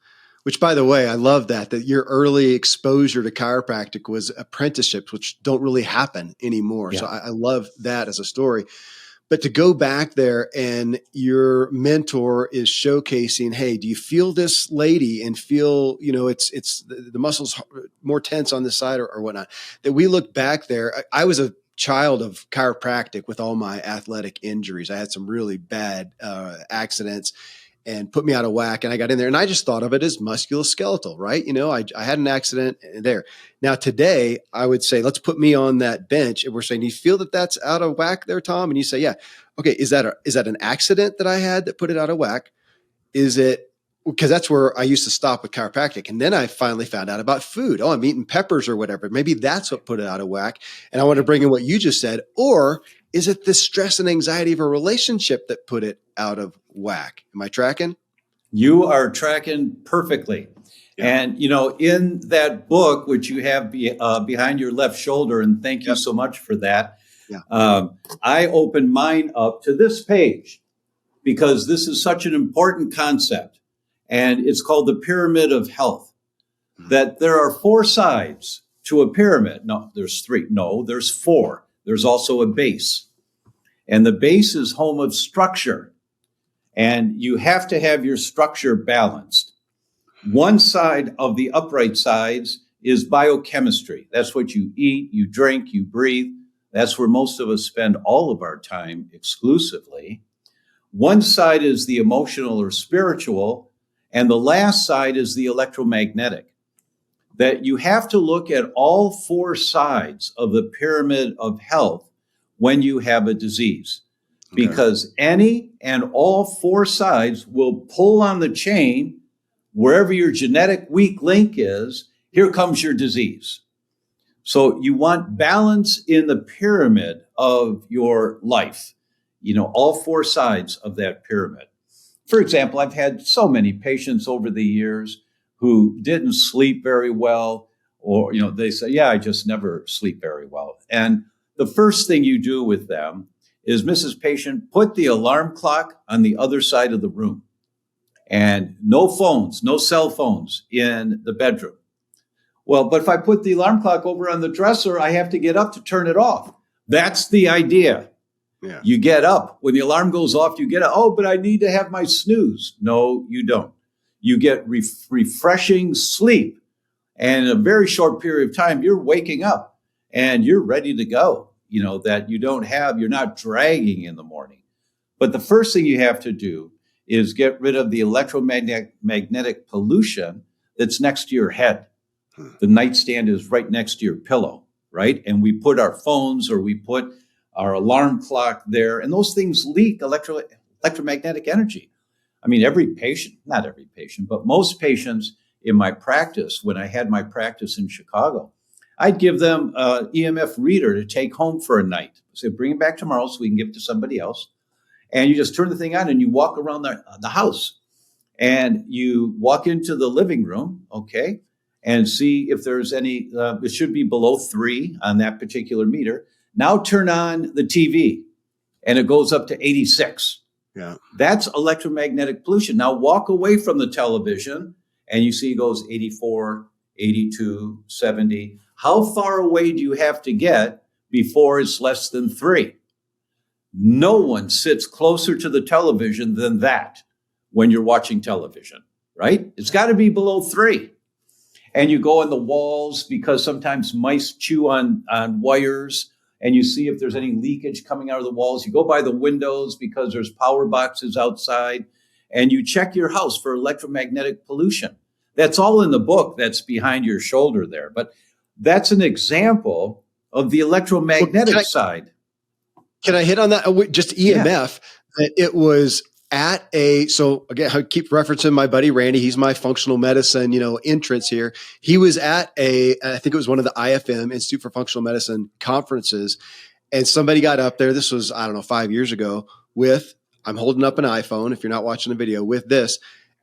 Which, by the way, I love that your early exposure to chiropractic was apprenticeships, which don't really happen anymore. Yeah. So I love that as a story. But to go back there and your mentor is showcasing, hey, do you feel this lady and feel, it's the muscles more tense on this side or whatnot, that we look back there. I was a child of chiropractic with all my athletic injuries. I had some really bad accidents and put me out of whack. And I got in there and I just thought of it as musculoskeletal, right? I had an accident there. Now today I would say, let's put me on that bench. And we're saying, do you feel that that's out of whack there, Tom? And you say, yeah. Okay. Is that an accident that I had that put it out of whack? Is it, because that's where I used to stop with chiropractic. And then I finally found out about food. Oh, I'm eating peppers or whatever. Maybe that's what put it out of whack. And I want to bring in what you just said. Or is it the stress and anxiety of a relationship that put it out of whack? Am I tracking? You are tracking perfectly. Yeah. And, in that book, which you have behind your left shoulder, and thank you so much for that, I opened mine up to this page because this is such an important concept. And it's called the pyramid of health, that there are 4 sides to a pyramid. No, there's 3. No, there's 4. There's also a base. And the base is home of structure. And you have to have your structure balanced. One side of the upright sides is biochemistry. That's what you eat, you drink, you breathe. That's where most of us spend all of our time exclusively. One side is the emotional or spiritual, and the last side is the electromagnetic. That you have to look at all 4 sides of the pyramid of health when you have a disease. Because any and all 4 sides will pull on the chain. Wherever your genetic weak link is, here comes your disease. So you want balance in the pyramid of your life, all 4 sides of that pyramid. For example, I've had so many patients over the years who didn't sleep very well, or, they say, yeah, I just never sleep very well. And the first thing you do with them is, Mrs. Patient, put the alarm clock on the other side of the room, and no phones, no cell phones in the bedroom. Well, but if I put the alarm clock over on the dresser, I have to get up to turn it off. That's the idea. Yeah. You get up. When the alarm goes off, you get up. Oh, but I need to have my snooze. No, you don't. You get refreshing sleep. And in a very short period of time, you're waking up and you're ready to go. That you're not dragging in the morning. But the first thing you have to do is get rid of the electromagnetic pollution that's next to your head. The nightstand is right next to your pillow, right? And we put our phones or we put our alarm clock there, and those things leak electromagnetic energy. I mean, not every patient, but most patients in my practice, when I had my practice in Chicago, I'd give them an EMF reader to take home for a night. So bring it back tomorrow so we can give it to somebody else. And you just turn the thing on and you walk around the house. And you walk into the living room, okay, and see if there's any, it should be below 3 on that particular meter. Now turn on the TV and it goes up to 86. Yeah. That's electromagnetic pollution. Now walk away from the television and you see it goes 84, 82, 70. How far away do you have to get before it's less than 3? No one sits closer to the television than that when you're watching television, right? It's got to be below 3. And you go on the walls because sometimes mice chew on wires, and you see if there's any leakage coming out of the walls. You go by the windows because there's power boxes outside, and you check your house for electromagnetic pollution. That's all in the book that's behind your shoulder there. But that's an example of the electromagnetic side. Can I hit on that? Just EMF, that it was at so again, I keep referencing my buddy Randy. He's my functional medicine, entrance here. He was at I think it was one of the IFM, Institute for Functional Medicine conferences. And somebody got up there. This was, 5 years ago I'm holding up an iPhone, if you're not watching the video, with this,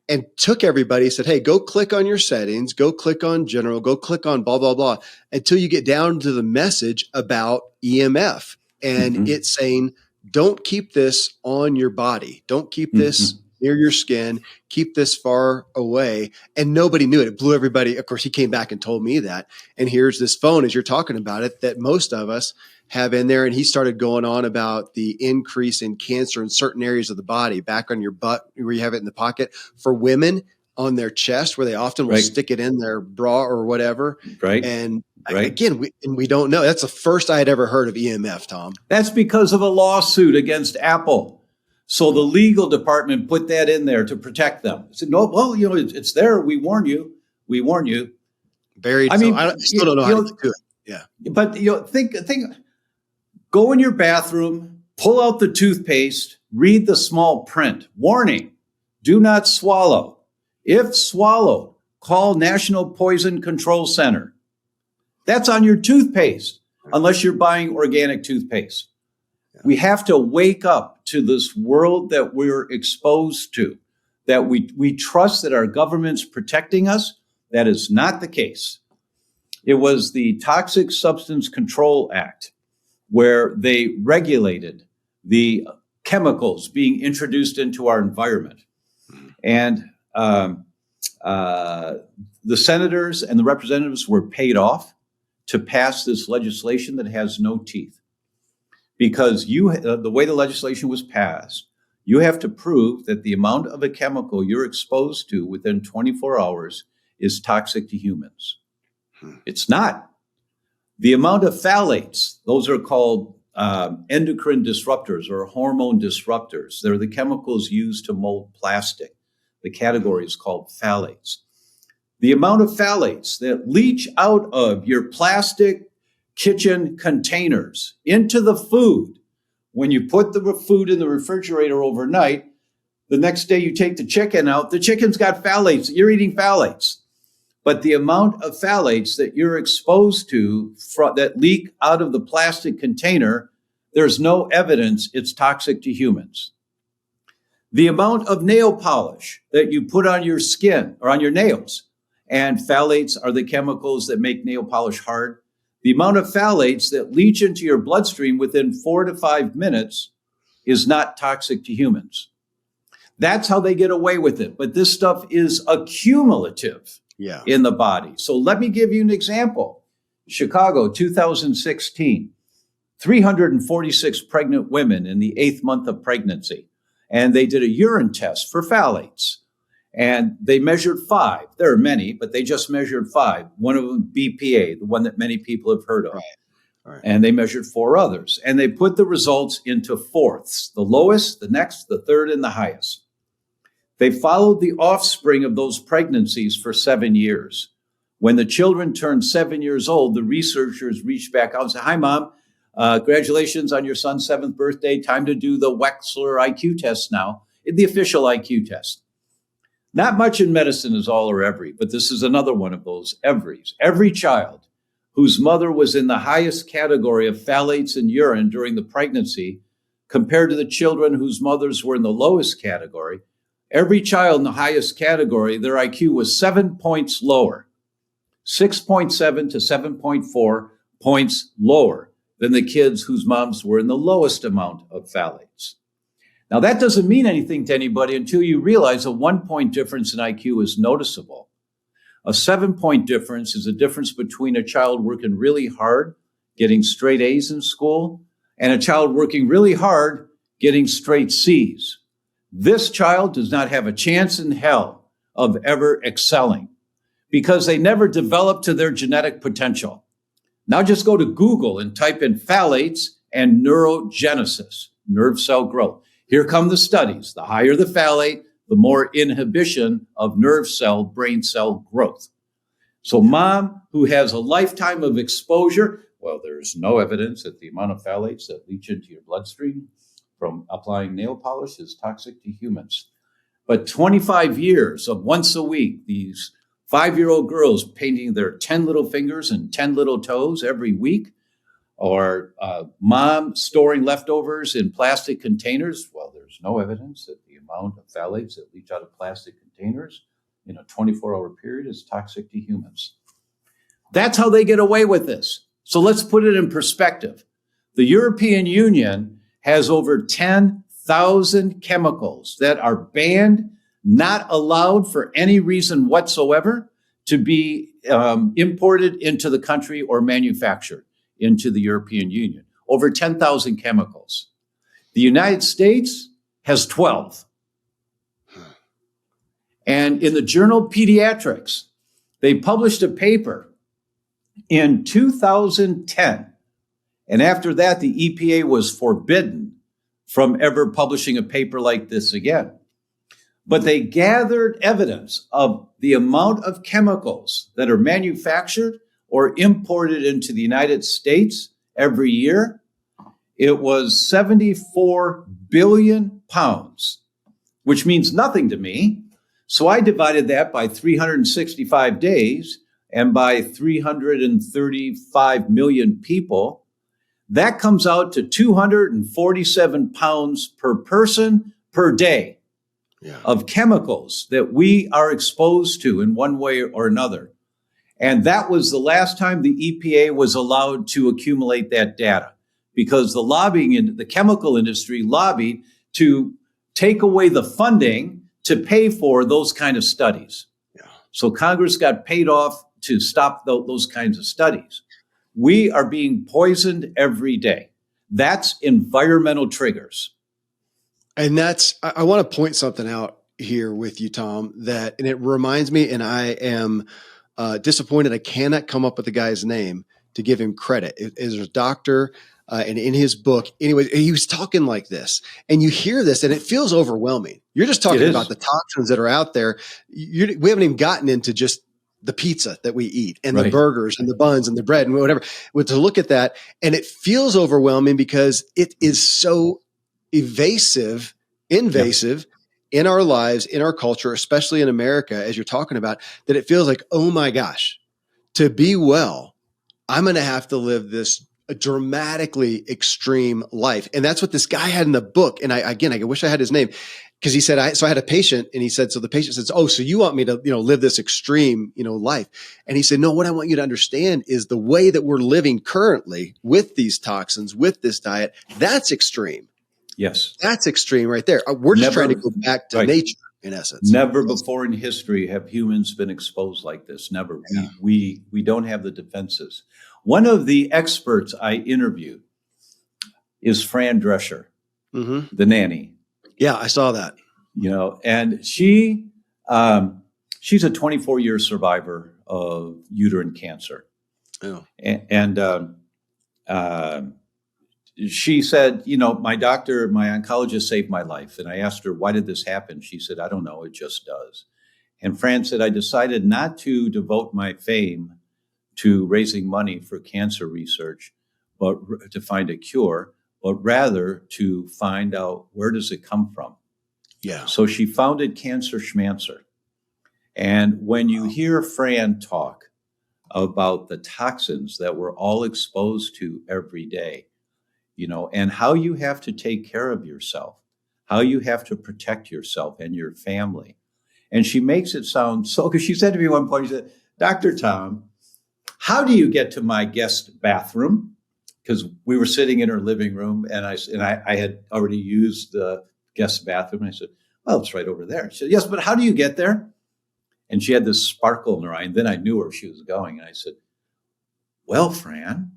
and took everybody, said, hey, go click on your settings, go click on general, go click on blah, blah, blah, until you get down to the message about EMF. And it's saying, don't keep this on your body. Don't keep this near your skin. Keep this far away. And nobody knew it. It blew everybody. Of course, he came back and told me that. And here's this phone, as you're talking about it, that most of us have in there. And he started going on about the increase in cancer in certain areas of the body, back on your butt where you have it in the pocket. For women, on their chest, where they often will stick it in their bra or whatever. Right. And again, we don't know. That's the first I had ever heard of EMF, Tom. That's because of a lawsuit against Apple. So the legal department put that in there to protect them. Said, no, well, it's there. We warn you. We warn you. Buried. I mean, I still don't know how to do it. Yeah. But think. Go in your bathroom, pull out the toothpaste, read the small print. Warning: do not swallow. If swallowed, call National Poison Control Center. That's on your toothpaste, unless you're buying organic toothpaste. Yeah. We have to wake up to this world that we're exposed to, that we trust that our government's protecting us. That is not the case. It was the Toxic Substance Control Act, where they regulated the chemicals being introduced into our environment. And the senators and the representatives were paid off to pass this legislation that has no teeth. Because the way the legislation was passed, you have to prove that the amount of a chemical you're exposed to within 24 hours is toxic to humans. It's not. The amount of phthalates, those are called endocrine disruptors or hormone disruptors. They're the chemicals used to mold plastic. The category is called phthalates. The amount of phthalates that leach out of your plastic kitchen containers into the food, when you put the food in the refrigerator overnight, the next day you take the chicken out, the chicken's got phthalates, you're eating phthalates. But the amount of phthalates that you're exposed to that leak out of the plastic container, there's no evidence it's toxic to humans. The amount of nail polish that you put on your skin or on your nails, and phthalates are the chemicals that make nail polish hard. The amount of phthalates that leach into your bloodstream within 4 to 5 minutes is not toxic to humans. That's how they get away with it. But this stuff is accumulative in the body. So let me give you an example. Chicago, 2016, 346 pregnant women in the 8th month of pregnancy. And they did a urine test for phthalates. And they measured 5. There are many, but they just measured 5. One of them, BPA, the one that many people have heard of. Right. And they measured 4 others. And they put the results into fourths, the lowest, the next, the third, and the highest. They followed the offspring of those pregnancies for 7 years. When the children turned 7 years old, the researchers reached back out and said, hi, Mom. Congratulations on your son's 7th birthday. Time to do the Wechsler IQ test now, the official IQ test. Not much in medicine is all or every, but this is another one of those everys. Every child whose mother was in the highest category of phthalates in urine during the pregnancy, compared to the children whose mothers were in the lowest category, every child in the highest category, their IQ was 7 points lower, 6.7 to 7.4 points lower than the kids whose moms were in the lowest amount of phthalates. Now, that doesn't mean anything to anybody until you realize a 1-point difference in IQ is noticeable. A 7-point difference is a difference between a child working really hard, getting straight A's in school, and a child working really hard getting straight C's. This child does not have a chance in hell of ever excelling because they never developed to their genetic potential. Now just go to Google and type in phthalates and neurogenesis, nerve cell growth. Here come the studies. The higher the phthalate, the more inhibition of nerve cell, brain cell growth. So mom who has a lifetime of exposure, well, there's no evidence that the amount of phthalates that leach into your bloodstream from applying nail polish is toxic to humans. But 25 years of once a week, these 5-year-old girls painting their 10 little fingers and 10 little toes every week, or mom storing leftovers in plastic containers. Well, there's no evidence that the amount of phthalates that leach out of plastic containers in a 24-hour period is toxic to humans. That's how they get away with this. So let's put it in perspective. The European Union has over 10,000 chemicals that are banned, not allowed for any reason whatsoever to be imported into the country or manufactured into the European Union. Over 10,000 chemicals. The United States has 12. And in the journal Pediatrics, they published a paper in 2010. And after that, the EPA was forbidden from ever publishing a paper like this again. But they gathered evidence of the amount of chemicals that are manufactured or imported into the United States every year. It was 74 billion pounds, which means nothing to me. So I divided that by 365 days and by 335 million people. That comes out to 247 pounds per person per day of chemicals that we are exposed to in one way or another. And that was the last time the EPA was allowed to accumulate that data, because the lobbying in the chemical industry lobbied to take away the funding to pay for those kind of studies. So Congress got paid off to stop those kinds of studies. We are being poisoned every day. That's environmental triggers. And I want to point something out here with you, Tom, and it reminds me, and I am disappointed I cannot come up with the guy's name to give him credit. It is a doctor, and in his book, anyway, he was talking like this, and you hear this, and it feels overwhelming. You're just talking about the toxins that are out there. We haven't even gotten into just the pizza that we eat and the burgers and the buns and the bread and whatever. To look at that, and it feels overwhelming because it is so invasive in our lives, in our culture, especially in America, as you're talking about, that it feels like, oh my gosh, to be well, I'm going to have to live this dramatically extreme life. And that's what this guy had in the book. And I wish I had his name, because he said, I had a patient, and he said, so the patient says, oh, so you want me to, live this extreme, life. And he said, no, what I want you to understand is the way that we're living currently with these toxins, with this diet, that's extreme. Yes. That's extreme right there. We're just trying to go back to nature, in essence. Never before in history have humans been exposed like this. Never. Yeah. We don't have the defenses. One of the experts I interviewed is Fran Drescher, the nanny. Yeah, I saw that. And she's a 24-year survivor of uterine cancer. Oh. And she said, my doctor, my oncologist saved my life. And I asked her, why did this happen? She said, I don't know. It just does. And Fran said, I decided not to devote my fame to raising money for cancer research, but to find a cure, but rather to find out, where does it come from? Yeah. So she founded Cancer Schmancer. And when you hear Fran talk about the toxins that we're all exposed to every day, and how you have to take care of yourself, how you have to protect yourself and your family. And she makes it sound so, because she said to me one point, she said, Dr. Tom, how do you get to my guest bathroom? Because we were sitting in her living room, and I had already used the guest bathroom. And I said, well, it's right over there. She said, yes, but how do you get there? And she had this sparkle in her eye, and then I knew where she was going. And I said, well, Fran,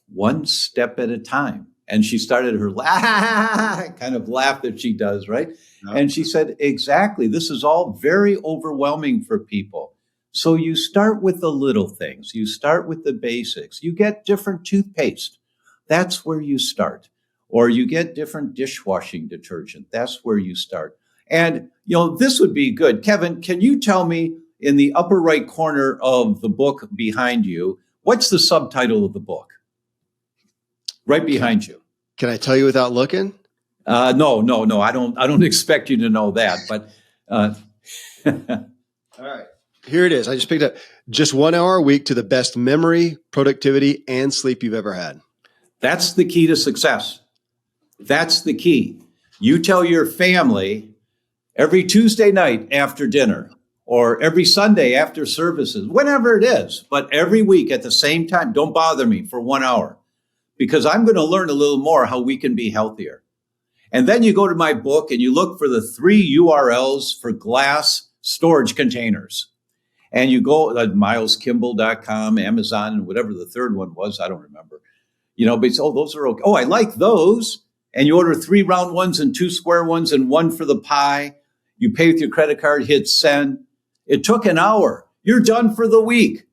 one step at a time. And she started her kind of laugh that she does, right? No. And she said, exactly, this is all very overwhelming for people. So you start with the little things. You start with the basics. You get different toothpaste. That's where you start. Or you get different dishwashing detergent. That's where you start. And, this would be good. Kevin, can you tell me in the upper right corner of the book behind you, what's the subtitle of the book? Right behind you. Can I tell you without looking? No. I don't expect you to know that, but all right. Here it is. I just picked up just 1 hour a week to the best memory, productivity, and sleep you've ever had. That's the key to success. That's the key. You tell your family every Tuesday night after dinner or every Sunday after services, whenever it is, but every week at the same time, don't bother me for 1 hour because I'm going to learn a little more how we can be healthier. And then you go to my book and you look for the 3 URLs for glass storage containers. And you go at mileskimball.com, Amazon, and whatever the third one was, I don't remember. But it's, those are okay. Oh, I like those. And you order 3 round ones and 2 square ones and 1 for the pie. You pay with your credit card, hit send. It took an hour. You're done for the week.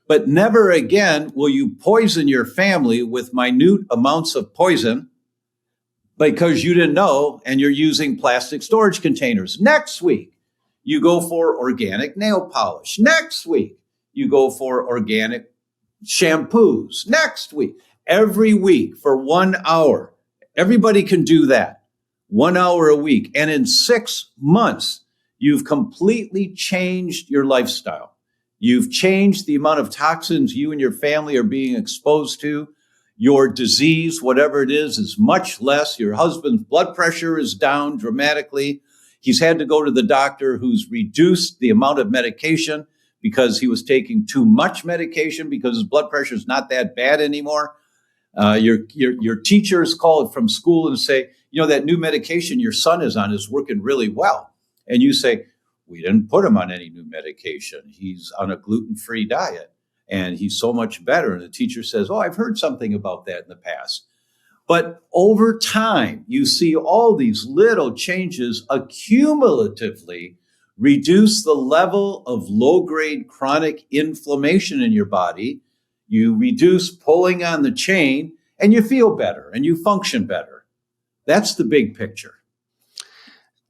But never again will you poison your family with minute amounts of poison because you didn't know and you're using plastic storage containers. Next week, you go for organic nail polish. Next week, you go for organic shampoos. Next week, every week for 1 hour. Everybody can do that. 1 hour a week. And in 6 months, you've completely changed your lifestyle. You've changed the amount of toxins you and your family are being exposed to. Your disease, whatever it is much less. Your husband's blood pressure is down dramatically. He's had to go to the doctor who's reduced the amount of medication because he was taking too much medication because his blood pressure is not that bad anymore. Your teachers call it from school and say, that new medication your son is on is working really well. And you say, we didn't put him on any new medication. He's on a gluten-free diet and he's so much better. And the teacher says, I've heard something about that in the past. But over time, you see all these little changes accumulatively reduce the level of low-grade chronic inflammation in your body. You reduce pulling on the chain and you feel better and you function better. That's the big picture.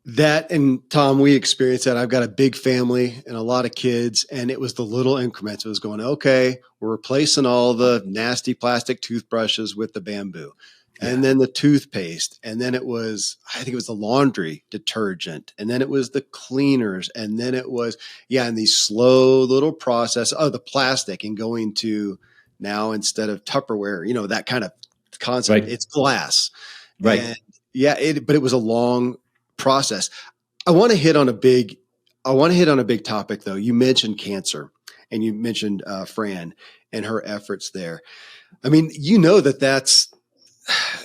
That, and Tom, we experienced that. I've got a big family and a lot of kids, and it was the little increments. It was going, okay, we're replacing all the nasty plastic toothbrushes with the bamboo. And then the toothpaste. And then I think it was the laundry detergent. And then it was the cleaners. And then it was, and these slow little process of the plastic and going to now instead of Tupperware, that kind of concept, right. It's glass. Right. And but it was a long process. I want to hit on a big topic though. You mentioned cancer and you mentioned Fran and her efforts there. I mean, that's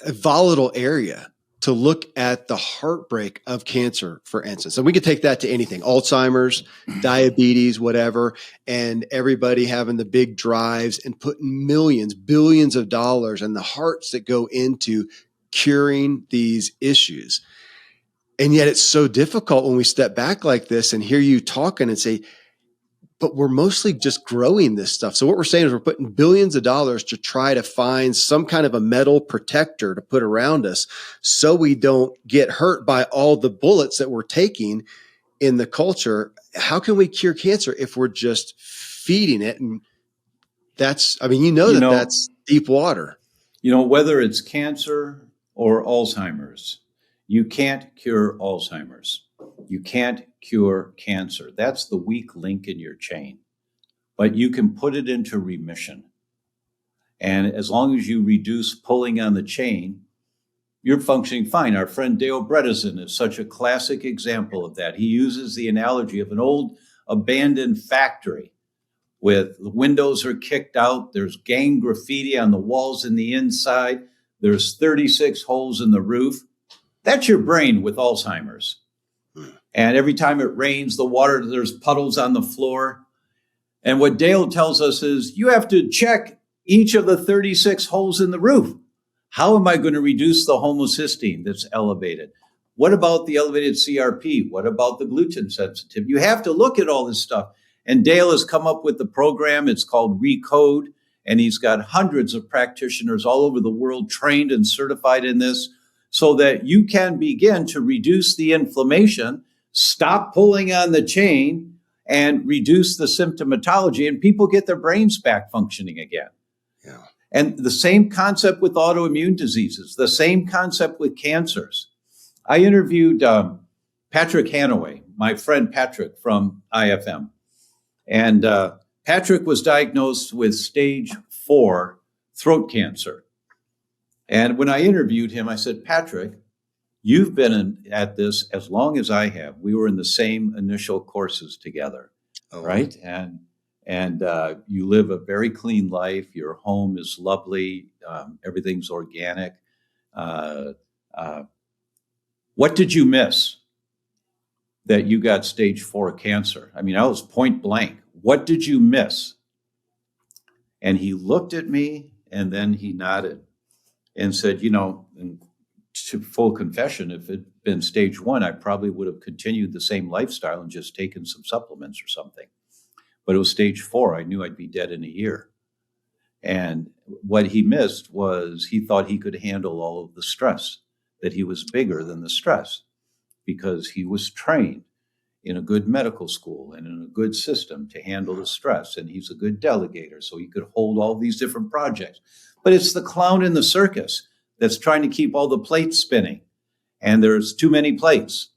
a volatile area to look at the heartbreak of cancer, for instance. And we could take that to anything, Alzheimer's, diabetes, whatever, and everybody having the big drives and putting millions, billions of dollars and the hearts that go into curing these issues. And yet it's so difficult when we step back like this and hear you talking and say, but we're mostly just growing this stuff. So what we're saying is we're putting billions of dollars to try to find some kind of a metal protector to put around us so we don't get hurt by all the bullets that we're taking in the culture. How can we cure cancer if we're just feeding it? And that's deep water. Whether it's cancer or Alzheimer's, you can't cure Alzheimer's. You can't cure cancer. That's the weak link in your chain. But you can put it into remission. And as long as you reduce pulling on the chain, you're functioning fine. Our friend Dale Bredesen is such a classic example of that. He uses the analogy of an old abandoned factory with the windows are kicked out. There's gang graffiti on the walls in the inside. There's 36 holes in the roof. That's your brain with Alzheimer's. And every time it rains, there's puddles on the floor. And what Dale tells us is you have to check each of the 36 holes in the roof. How am I going to reduce the homocysteine that's elevated? What about the elevated CRP? What about the gluten sensitive? You have to look at all this stuff. And Dale has come up with the program. It's called Recode. And he's got hundreds of practitioners all over the world trained and certified in this so that you can begin to reduce the inflammation, stop pulling on the chain, and reduce the symptomatology. And people get their brains back functioning again. Yeah. And the same concept with autoimmune diseases, the same concept with cancers. I interviewed Patrick Hanaway, my friend Patrick from IFM. And Patrick was diagnosed with stage 4 throat cancer. And when I interviewed him, I said, Patrick, you've been at this as long as I have. We were in the same initial courses together, right? And you live a very clean life. Your home is lovely. Everything's organic. What did you miss that you got stage 4 cancer? I mean, I was point blank. What did you miss? And he looked at me and then he nodded and said, and to full confession, if it had been stage 1, I probably would have continued the same lifestyle and just taken some supplements or something. But it was stage 4. I knew I'd be dead in a year. And what he missed was he thought he could handle all of the stress, that he was bigger than the stress because he was trained in a good medical school and in a good system to handle the stress. And he's a good delegator, so he could hold all these different projects. But it's the clown in the circus that's trying to keep all the plates spinning. And there's too many plates.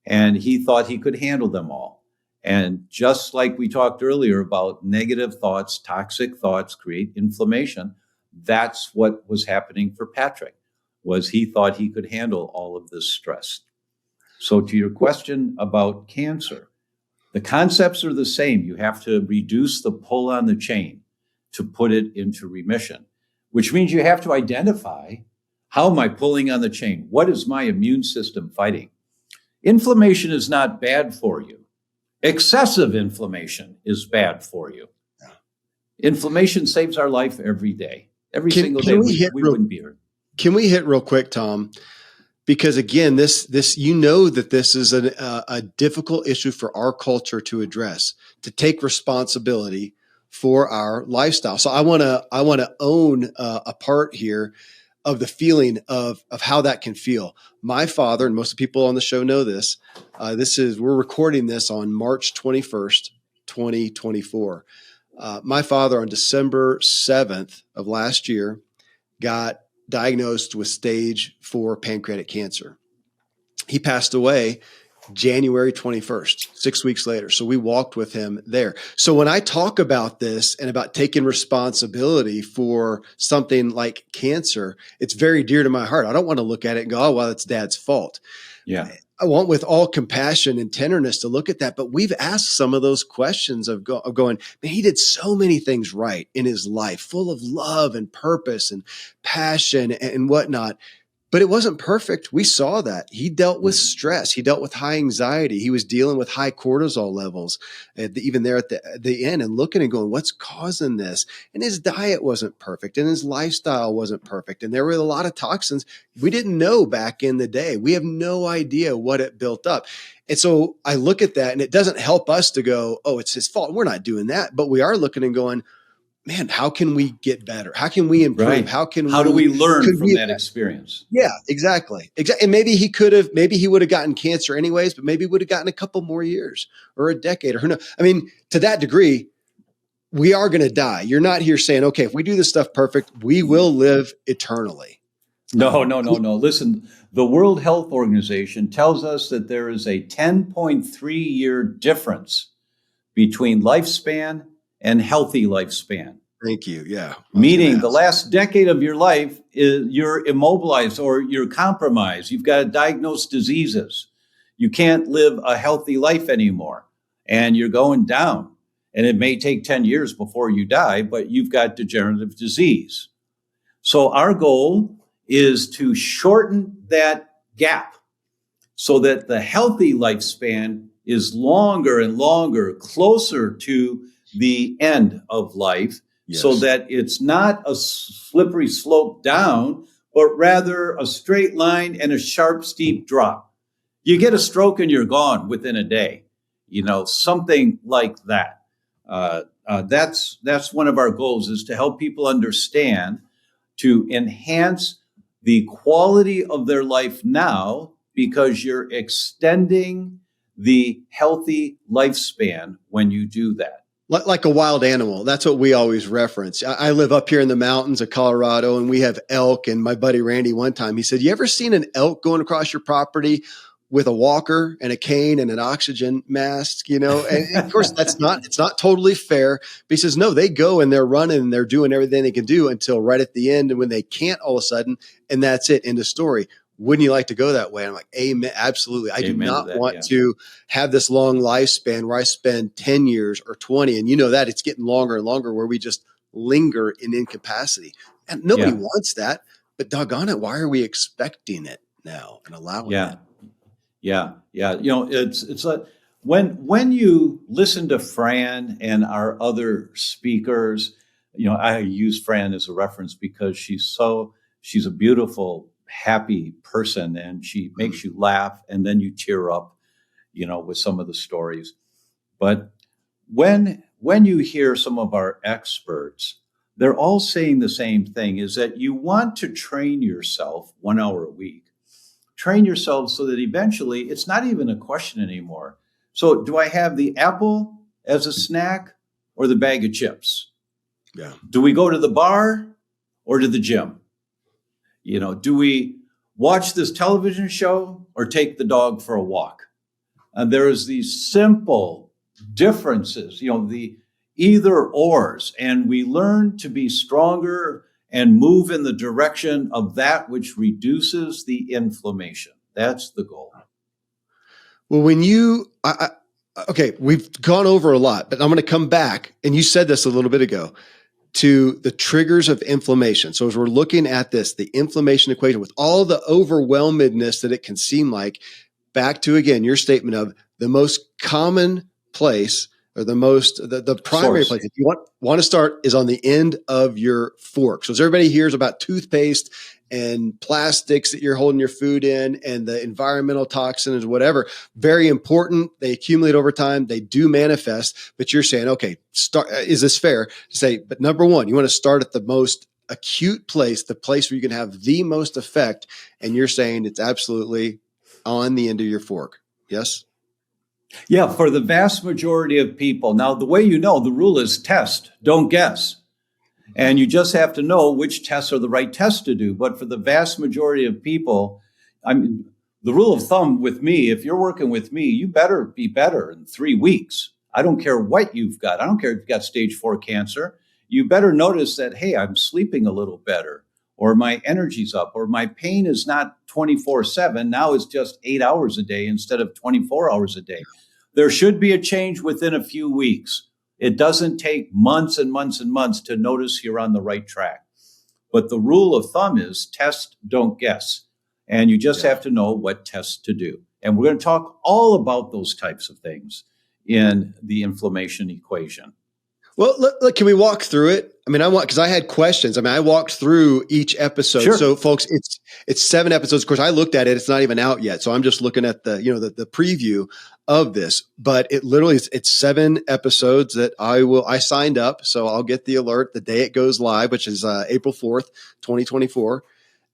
And he thought he could handle them all. And just like we talked earlier about negative thoughts, toxic thoughts create inflammation, that's what was happening for Patrick, was he thought he could handle all of this stress. So to your question about cancer, the concepts are the same. You have to reduce the pull on the chain to put it into remission, which means you have to identify, how am I pulling on the chain? What is my immune system fighting? Inflammation is not bad for you. Excessive inflammation is bad for you. Inflammation saves our life every day. Every single day, we wouldn't be here. Can we hit real quick, Tom? Because again, this that this is a difficult issue for our culture to address, to take responsibility for our lifestyle. So I want to own a part here of the feeling of how that can feel. My father, and most of the people on the show know this. We're recording this on March 21st, 2024. My father on December 7th of last year got diagnosed with stage 4 pancreatic cancer. He passed away January 21st, 6 weeks later. So we walked with him there. So when I talk about this and about taking responsibility for something like cancer, it's very dear to my heart. I don't want to look at it and go, oh, well, it's Dad's fault. Yeah. I want with all compassion and tenderness to look at that. But we've asked some of those questions of going, man, he did so many things right in his life, full of love and purpose and passion and whatnot. But it wasn't perfect. We saw that. He dealt with stress. He dealt with high anxiety. He was dealing with high cortisol levels, even there at the end, and looking and going, what's causing this? And his diet wasn't perfect, and his lifestyle wasn't perfect. And there were a lot of toxins we didn't know back in the day. We have no idea what it built up. And so I look at that, and it doesn't help us to go, oh, it's his fault. We're not doing that. But we are looking and going, man, how can we get better? How can we improve? Right. How do we learn from that experience? Yeah, exactly. And maybe he would have gotten cancer anyways, but maybe he would have gotten a couple more years or a decade or who knows. I mean, to that degree, we are going to die. You're not here saying, okay, if we do this stuff perfect, we will live eternally. No. Listen, the World Health Organization tells us that there is a 10.3-year difference between lifespan and healthy lifespan. Thank you. Yeah. Meaning the last decade of your life you're immobilized or you're compromised. You've got diagnosed diseases. You can't live a healthy life anymore and you're going down. And it may take 10 years before you die, but you've got degenerative disease. So our goal is to shorten that gap so that the healthy lifespan is longer and longer, closer to the end of life, yes, so that it's not a slippery slope down, but rather a straight line and a sharp, steep drop. You get a stroke and you're gone within a day, something like that. That's one of our goals, is to help people understand, to enhance the quality of their life now, because you're extending the healthy lifespan when you do that. Like a wild animal. That's what we always reference. I live up here in the mountains of Colorado, and we have elk. And my buddy Randy, one time, he said, "You ever seen an elk going across your property with a walker and a cane and an oxygen mask?" And of course, it's not totally fair. But he says, no, they go and they're running and they're doing everything they can do until right at the end, and when they can't, all of a sudden, and that's it, end of story. Wouldn't you like to go that way? I'm like, amen, absolutely. I do not want to have this long lifespan where I spend 10 years or 20. And that it's getting longer and longer, where we just linger in incapacity. And nobody wants that. But doggone it, why are we expecting it now and allowing it? Yeah. It's like when you listen to Fran and our other speakers, I use Fran as a reference because she's a beautiful, happy person, and she makes you laugh, and then you tear up, with some of the stories. But when you hear some of our experts, they're all saying the same thing, is that you want to train yourself 1 hour a week. Train yourself so that eventually it's not even a question anymore. So do I have the apple as a snack or the bag of chips? Yeah. Do we go to the bar or to the gym? Do we watch this television show or take the dog for a walk? And there's these simple differences, the either ors, and we learn to be stronger and move in the direction of that which reduces the inflammation. That's the goal. Well, okay, we've gone over a lot, but I'm going to come back, and you said this a little bit ago, to the triggers of inflammation. So as we're looking at this, the inflammation equation with all the overwhelmedness that it can seem like, back to, again, your statement of the most common place, or the primary Source. place, if you want to start, is on the end of your fork. So as everybody hears about toothpaste and plastics that you're holding your food in, and the environmental toxins, whatever, very important. They accumulate over time. They do manifest. But you're saying, okay, is this fair to say? But number one, you want to start at the most acute place, the place where you can have the most effect. And you're saying it's absolutely on the end of your fork. Yes? Yeah, for the vast majority of people. Now, the way the rule is test, don't guess. And you just have to know which tests are the right tests to do. But for the vast majority of people, the rule of thumb with me, if you're working with me, you better be better in 3 weeks. I don't care what you've got. I don't care if you've got stage 4 cancer. You better notice that, hey, I'm sleeping a little better, or my energy's up, or my pain is not 24/7. Now it's just 8 hours a day instead of 24 hours a day. There should be a change within a few weeks. It doesn't take months and months and months to notice you're on the right track. But the rule of thumb is test, don't guess. And you just have to know what tests to do. And we're going to talk all about those types of things in the inflammation equation. Well, look, can we walk through it? Because I had questions. I walked through each episode. Sure. So folks, it's 7 episodes. Of course, I looked at it. It's not even out yet. So I'm just looking at the preview of this, but it literally it's 7 episodes that I signed up. So I'll get the alert the day it goes live, which is April 4th, 2024.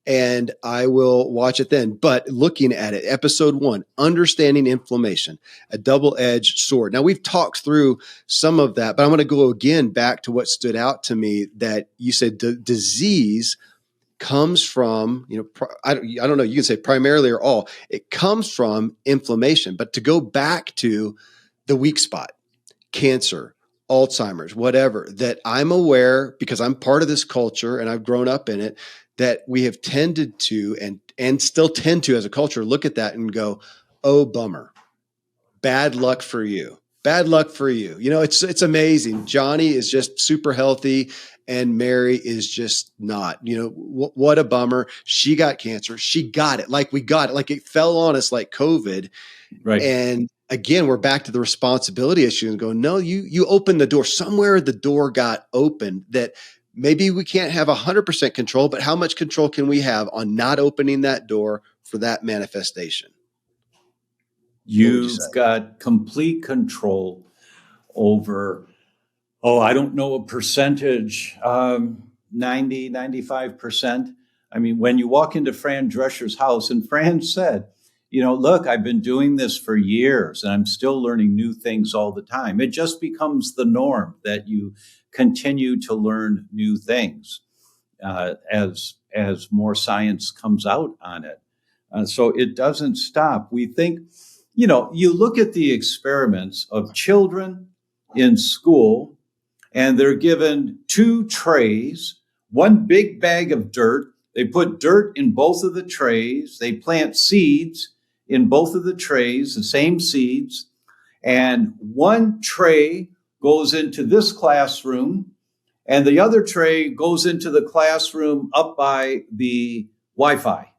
And I will watch it then. But looking at it, episode 1, understanding inflammation, a double-edged sword. Now, we've talked through some of that, but I'm going to go again back to what stood out to me, that you said disease comes from, I don't know, you can say primarily or all, it comes from inflammation. But to go back to the weak spot, cancer, Alzheimer's, whatever, that I'm aware, because I'm part of this culture and I've grown up in it, that we have tended to and still tend to as a culture look at that and go, oh, bummer. Bad luck for you. Bad luck for you. It's amazing. Johnny is just super healthy and Mary is just not. What a bummer. She got cancer. She got it. Like we got it. Like it fell on us like COVID. Right. And again, we're back to the responsibility issue and go, no, you opened the door. Somewhere the door got opened that maybe we can't have 100% control, but how much control can we have on not opening that door for that manifestation? What would you say? You've got complete control over, I don't know a percentage, 90, 95%. I mean, when you walk into Fran Drescher's house, and Fran said, look, I've been doing this for years and I'm still learning new things all the time. It just becomes the norm that you continue to learn new things as more science comes out on it. So it doesn't stop. We think, you look at the experiments of children in school, and they're given 2 trays, one big bag of dirt. They put dirt in both of the trays. They plant seeds in both of the trays, the same seeds. And one tray goes into this classroom, and the other tray goes into the classroom up by the Wi-Fi.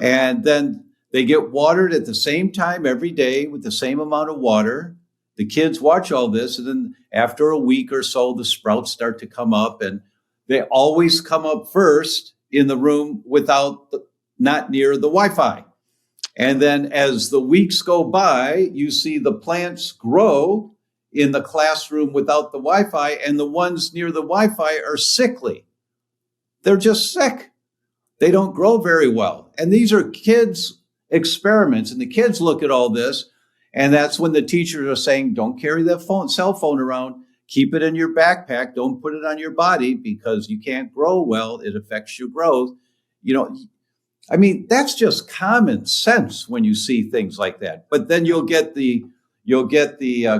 And then they get watered at the same time every day with the same amount of water. The kids watch all this, and then after a week or so, the sprouts start to come up, and they always come up first in the room not near the Wi-Fi. And then as the weeks go by, you see the plants grow in the classroom without the Wi-Fi, and the ones near the Wi-Fi are sickly. They're just sick. They don't grow very well. And these are kids' experiments, and the kids look at all this, and that's when the teachers are saying, don't carry that cell phone around. Keep it in your backpack. Don't put it on your body because you can't grow well. It affects your growth. That's just common sense when you see things like that. But then you'll get the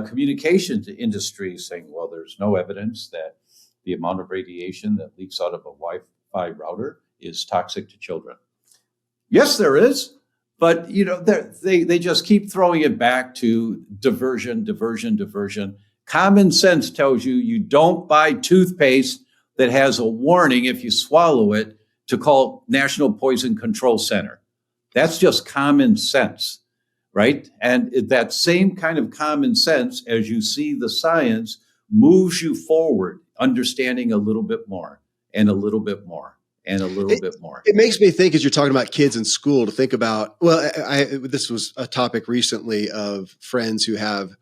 communications industry saying, well, there's no evidence that the amount of radiation that leaks out of a Wi-Fi router is toxic to children. Yes, there is. But, they just keep throwing it back to diversion. Common sense tells you don't buy toothpaste that has a warning if you swallow it to call National Poison Control Center. That's just common sense, right? And that same kind of common sense, as you see the science, moves you forward, understanding a little bit more and a little bit more. And a little bit more. It makes me think, as you're talking about kids in school, to think about, this was a topic recently of friends who have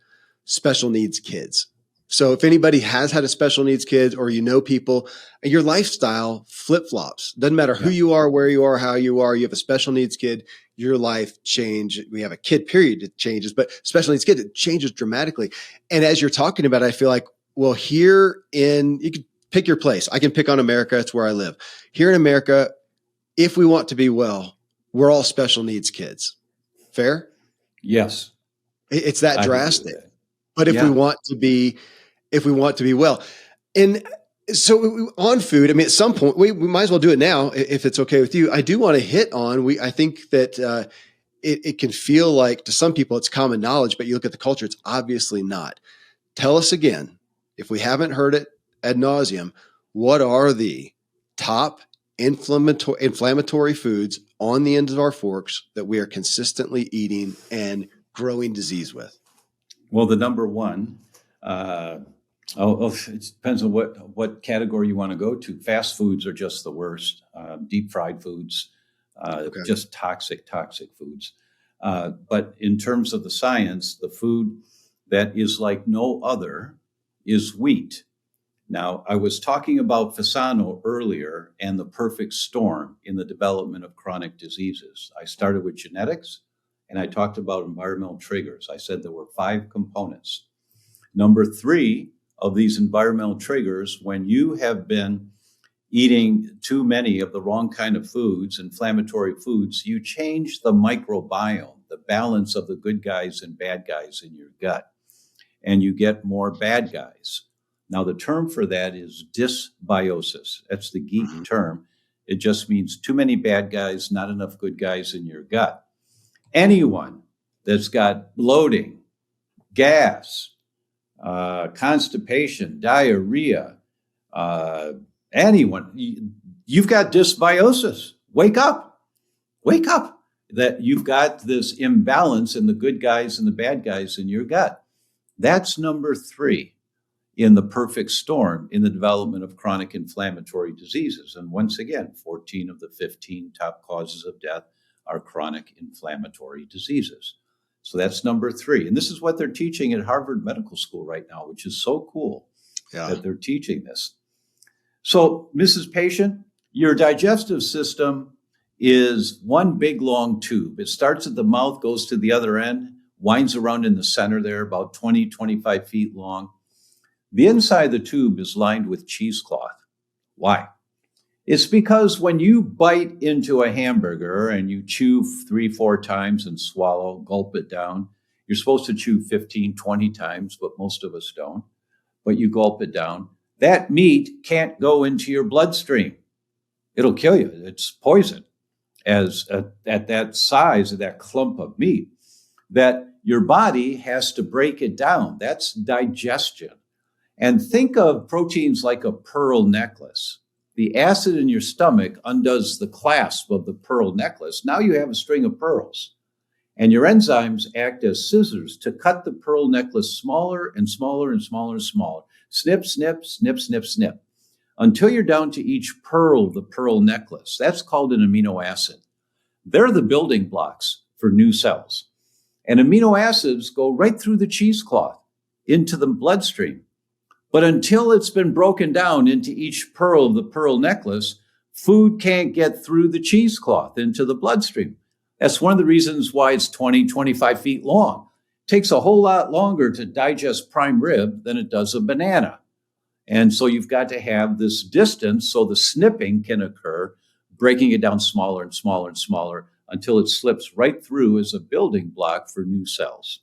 special needs kids. So if anybody has had a special needs kid, or people, your lifestyle flip-flops. Doesn't matter who you are, where you are, how you are. You have a special needs kid, your life change. We have a kid, period, it changes, but special needs kid, it changes dramatically. And as you're talking about it, I feel like, well, you could pick your place. I can pick on America. It's where I live. Here in America, if we want to be well, we're all special needs kids. Fair? Yes. It's that drastic. But if we want to be well, and so on food, at some point we might as well do it now if it's okay with you. I do want to hit on, I think that it can feel like to some people it's common knowledge, but you look at the culture, it's obviously not. Tell us again, if we haven't heard it ad nauseum, what are the top inflammatory foods on the ends of our forks that we are consistently eating and growing disease with? Well, the number one, it depends on what category you want to go to. Fast foods are just the worst. Deep fried foods, just toxic foods. But in terms of the science, the food that is like no other is wheat. Now, I was talking about Fasano earlier and the perfect storm in the development of chronic diseases. I started with genetics, and I talked about environmental triggers. I said there were 5 components. Number 3 of these environmental triggers, when you have been eating too many of the wrong kind of foods, inflammatory foods, you change the microbiome, the balance of the good guys and bad guys in your gut, and you get more bad guys. Now, the term for that is dysbiosis. That's the geek term. It just means too many bad guys, not enough good guys in your gut. Anyone that's got bloating, gas, constipation, diarrhea, anyone, you've got dysbiosis. Wake up. That you've got this imbalance in the good guys and the bad guys in your gut. That's number 3. in the perfect storm in the development of chronic inflammatory diseases. And once again, 14 of the 15 top causes of death are chronic inflammatory diseases. So that's number 3. And this is what they're teaching at Harvard Medical School right now, which is so cool that they're teaching this. So, Mrs. Patient, your digestive system is one big long tube. It starts at the mouth, goes to the other end, winds around in the center there, about 20, 25 feet long. The inside of the tube is lined with cheesecloth. Why? It's because when you bite into a hamburger and you chew 3-4 times and swallow, gulp it down, you're supposed to chew 15, 20 times, but most of us don't. But you gulp it down. That meat can't go into your bloodstream. It'll kill you. It's poison. At that size of that clump of meat, that your body has to break it down. That's digestion. And think of proteins like a pearl necklace. The acid in your stomach undoes the clasp of the pearl necklace. Now you have a string of pearls. And your enzymes act as scissors to cut the pearl necklace smaller and smaller and smaller and smaller. Snip, snip, snip, snip, snip, until you're down to each pearl of the pearl necklace. That's called an amino acid. They're the building blocks for new cells. And amino acids go right through the cheesecloth into the bloodstream. But until it's been broken down into each pearl of the pearl necklace, food can't get through the cheesecloth into the bloodstream. That's one of the reasons why it's 20, 25 feet long. It takes a whole lot longer to digest prime rib than it does a banana. And so you've got to have this distance so the snipping can occur, breaking it down smaller and smaller and smaller until it slips right through as a building block for new cells.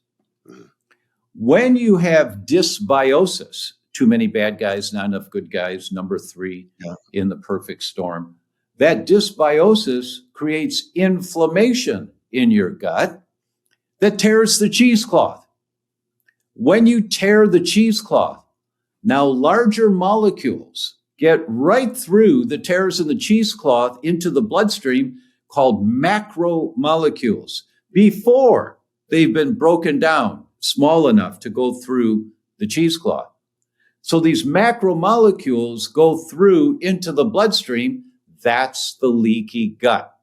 When you have dysbiosis, too many bad guys, not enough good guys, number 3 in the perfect storm, that dysbiosis creates inflammation in your gut that tears the cheesecloth. When you tear the cheesecloth, now larger molecules get right through the tears in the cheesecloth into the bloodstream, called macromolecules, before they've been broken down small enough to go through the cheesecloth. So these macromolecules go through into the bloodstream. That's the leaky gut.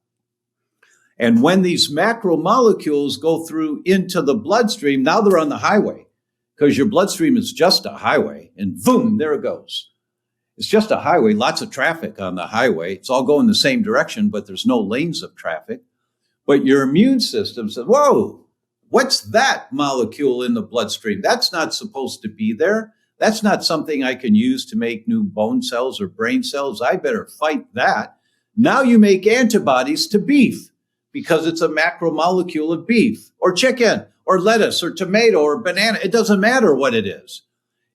And when these macromolecules go through into the bloodstream, now they're on the highway, because your bloodstream is just a highway, and boom, there it goes. It's just a highway, lots of traffic on the highway. It's all going the same direction, but there's no lanes of traffic. But your immune system says, whoa, what's that molecule in the bloodstream? That's not supposed to be there. That's not something I can use to make new bone cells or brain cells. I better fight that. Now you make antibodies to beef because it's a macromolecule of beef or chicken or lettuce or tomato or banana. It doesn't matter what it is.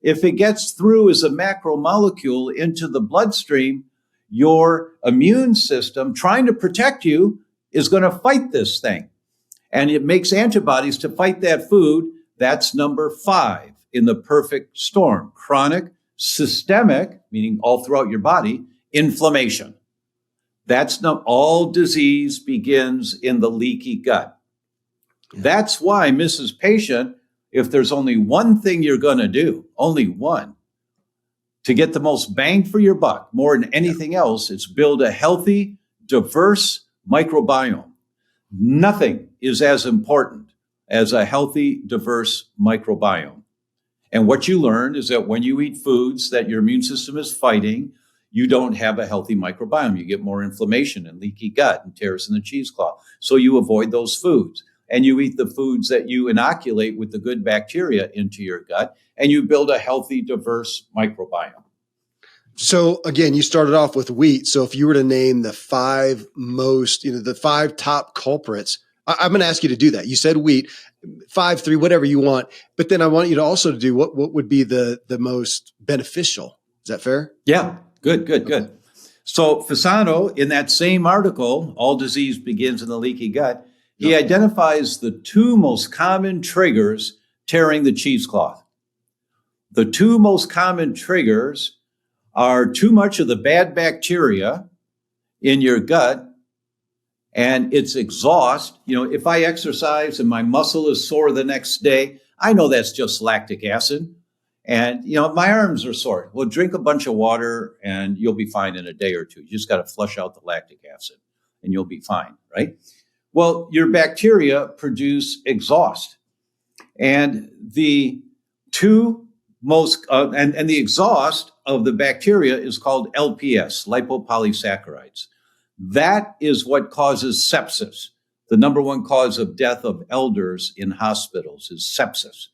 If it gets through as a macromolecule into the bloodstream, your immune system trying to protect you is going to fight this thing. And it makes antibodies to fight that food. That's number 5 in the perfect storm. Chronic, systemic, meaning all throughout your body, inflammation. That's not all disease begins in the leaky gut. That's why, Mrs. Patient, if there's only one thing you're going to do, only one, to get the most bang for your buck, more than anything else, it's build a healthy, diverse microbiome. Nothing is as important as a healthy, diverse microbiome. And what you learn is that when you eat foods that your immune system is fighting, you don't have a healthy microbiome. You get more inflammation and leaky gut and tears in the cheesecloth. So you avoid those foods. And you eat the foods that you inoculate with the good bacteria into your gut, and you build a healthy, diverse microbiome. So again, you started off with wheat. So if you were to name the 5 most, the 5 top culprits, I'm going to ask you to do that. You said wheat, 5, 3, whatever you want. But then I want you to also do what would be the most beneficial. Is that fair? Yeah, good. So Fasano, in that same article, All Disease Begins in the Leaky Gut, he identifies the 2 most common triggers tearing the cheesecloth. The 2 most common triggers are too much of the bad bacteria in your gut, and it's exhaust. If I exercise and my muscle is sore the next day, I know that's just lactic acid. And, my arms are sore. Well, drink a bunch of water and you'll be fine in a day or two. You just got to flush out the lactic acid and you'll be fine, right? Well, your bacteria produce exhaust. And the two most, and the exhaust of the bacteria is called LPS, lipopolysaccharides. That is what causes sepsis. The number one cause of death of elders in hospitals is sepsis.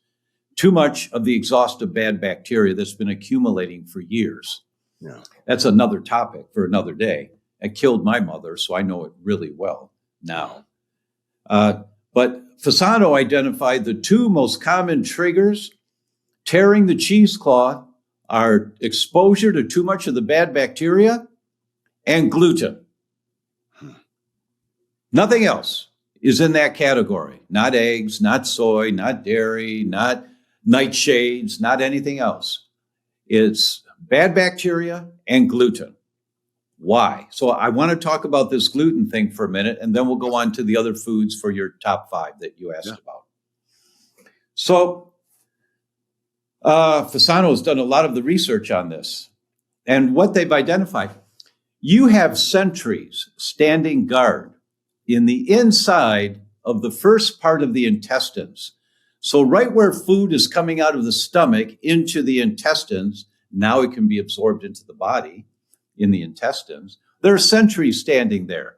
Too much of the exhaust of bad bacteria that's been accumulating for years. Yeah. That's another topic for another day. It killed my mother, so I know it really well now. But Fasano identified the two most common triggers tearing the cheesecloth are exposure to too much of the bad bacteria and gluten. Nothing else is in that category. Not eggs, not soy, not dairy, not nightshades, not anything else. It's bad bacteria and gluten. Why? So I want to talk about this gluten thing for a minute, and then we'll go on to the other foods for your top 5 that you asked about. So Fasano has done a lot of the research on this. And what they've identified, you have sentries standing guard in the inside of the first part of the intestines. So right where food is coming out of the stomach into the intestines, now it can be absorbed into the body in the intestines. There are sentries standing there.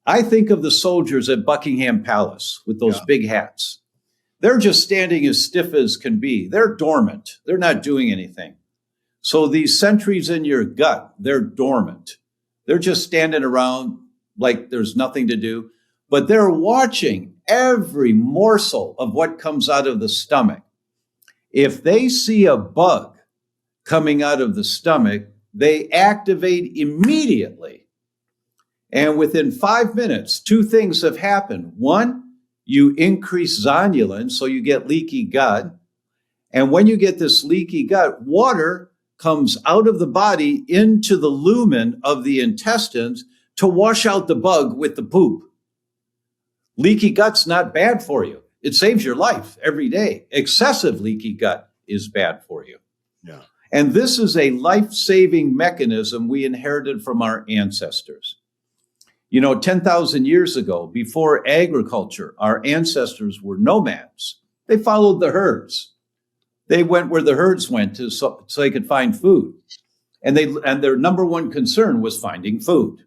I think of the soldiers at Buckingham Palace with those big hats. They're just standing as stiff as can be. They're dormant. They're not doing anything. So these sentries in your gut, they're dormant. They're just standing around like there's nothing to do, but they're watching every morsel of what comes out of the stomach. If they see a bug coming out of the stomach, they activate immediately. And within 5 minutes, 2 things have happened. One, you increase zonulin, so you get leaky gut. And when you get this leaky gut, water comes out of the body into the lumen of the intestines to wash out the bug with the poop. Leaky gut's not bad for you. It saves your life every day. Excessive leaky gut is bad for you. Yeah. And this is a life-saving mechanism we inherited from our ancestors. 10,000 years ago, before agriculture, our ancestors were nomads. They followed the herds. They went where the herds went so they could find food. And their number one concern was finding food.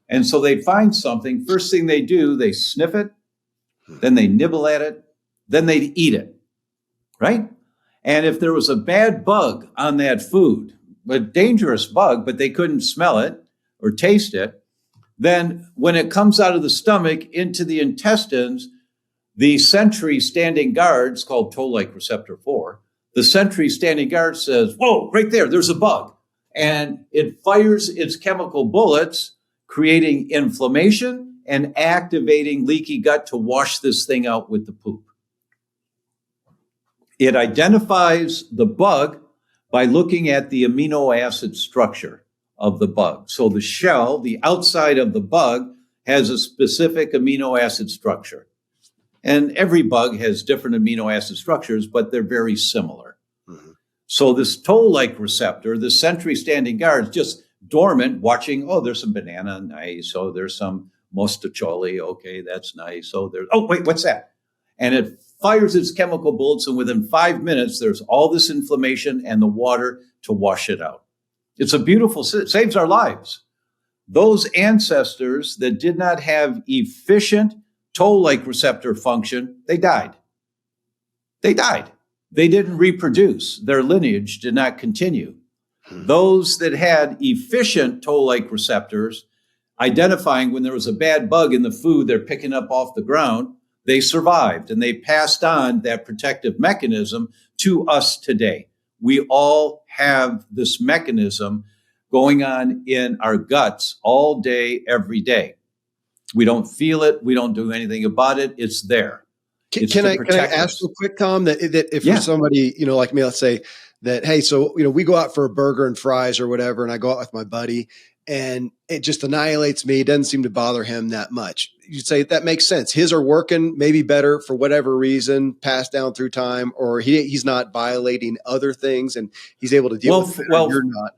And so they'd find something. First thing they do, they sniff it, then they nibble at it, then they'd eat it, right? And if there was a bad bug on that food, a dangerous bug, but they couldn't smell it or taste it, then when it comes out of the stomach into the intestines, the sentry standing guards, called toll-like receptor 4, the sentry standing guard says, whoa, right there, there's a bug. And it fires its chemical bullets, creating inflammation and activating leaky gut to wash this thing out with the poop. It identifies the bug by looking at the amino acid structure of the bug. So the shell, the outside of the bug, has a specific amino acid structure. And every bug has different amino acid structures, but they're very similar. Mm-hmm. So this toll-like receptor, the sentry standing guard, is just dormant, watching, there's some banana, nice. Oh, there's some mostaccioli, okay, that's nice. Wait, what's that? And it fires its chemical bullets, and within 5 minutes, there's all this inflammation and the water to wash it out. It's a beautiful, it saves our lives. Those ancestors that did not have efficient toll-like receptor function, they died. They died. They didn't reproduce. Their lineage did not continue. Those that had efficient toll-like receptors, identifying when there was a bad bug in the food they're picking up off the ground, they survived and they passed on that protective mechanism to us today. We all have this mechanism going on in our guts all day, every day. We don't feel it. We don't do anything about it. It's there. Can I ask real quick, Tom, that if for somebody, like me, let's say that, hey, so, we go out for a burger and fries or whatever, and I go out with my buddy and it just annihilates me. It doesn't seem to bother him that much. You'd say that makes sense. His are working maybe better for whatever reason, passed down through time, or he's not violating other things and he's able to deal with it better. You're not.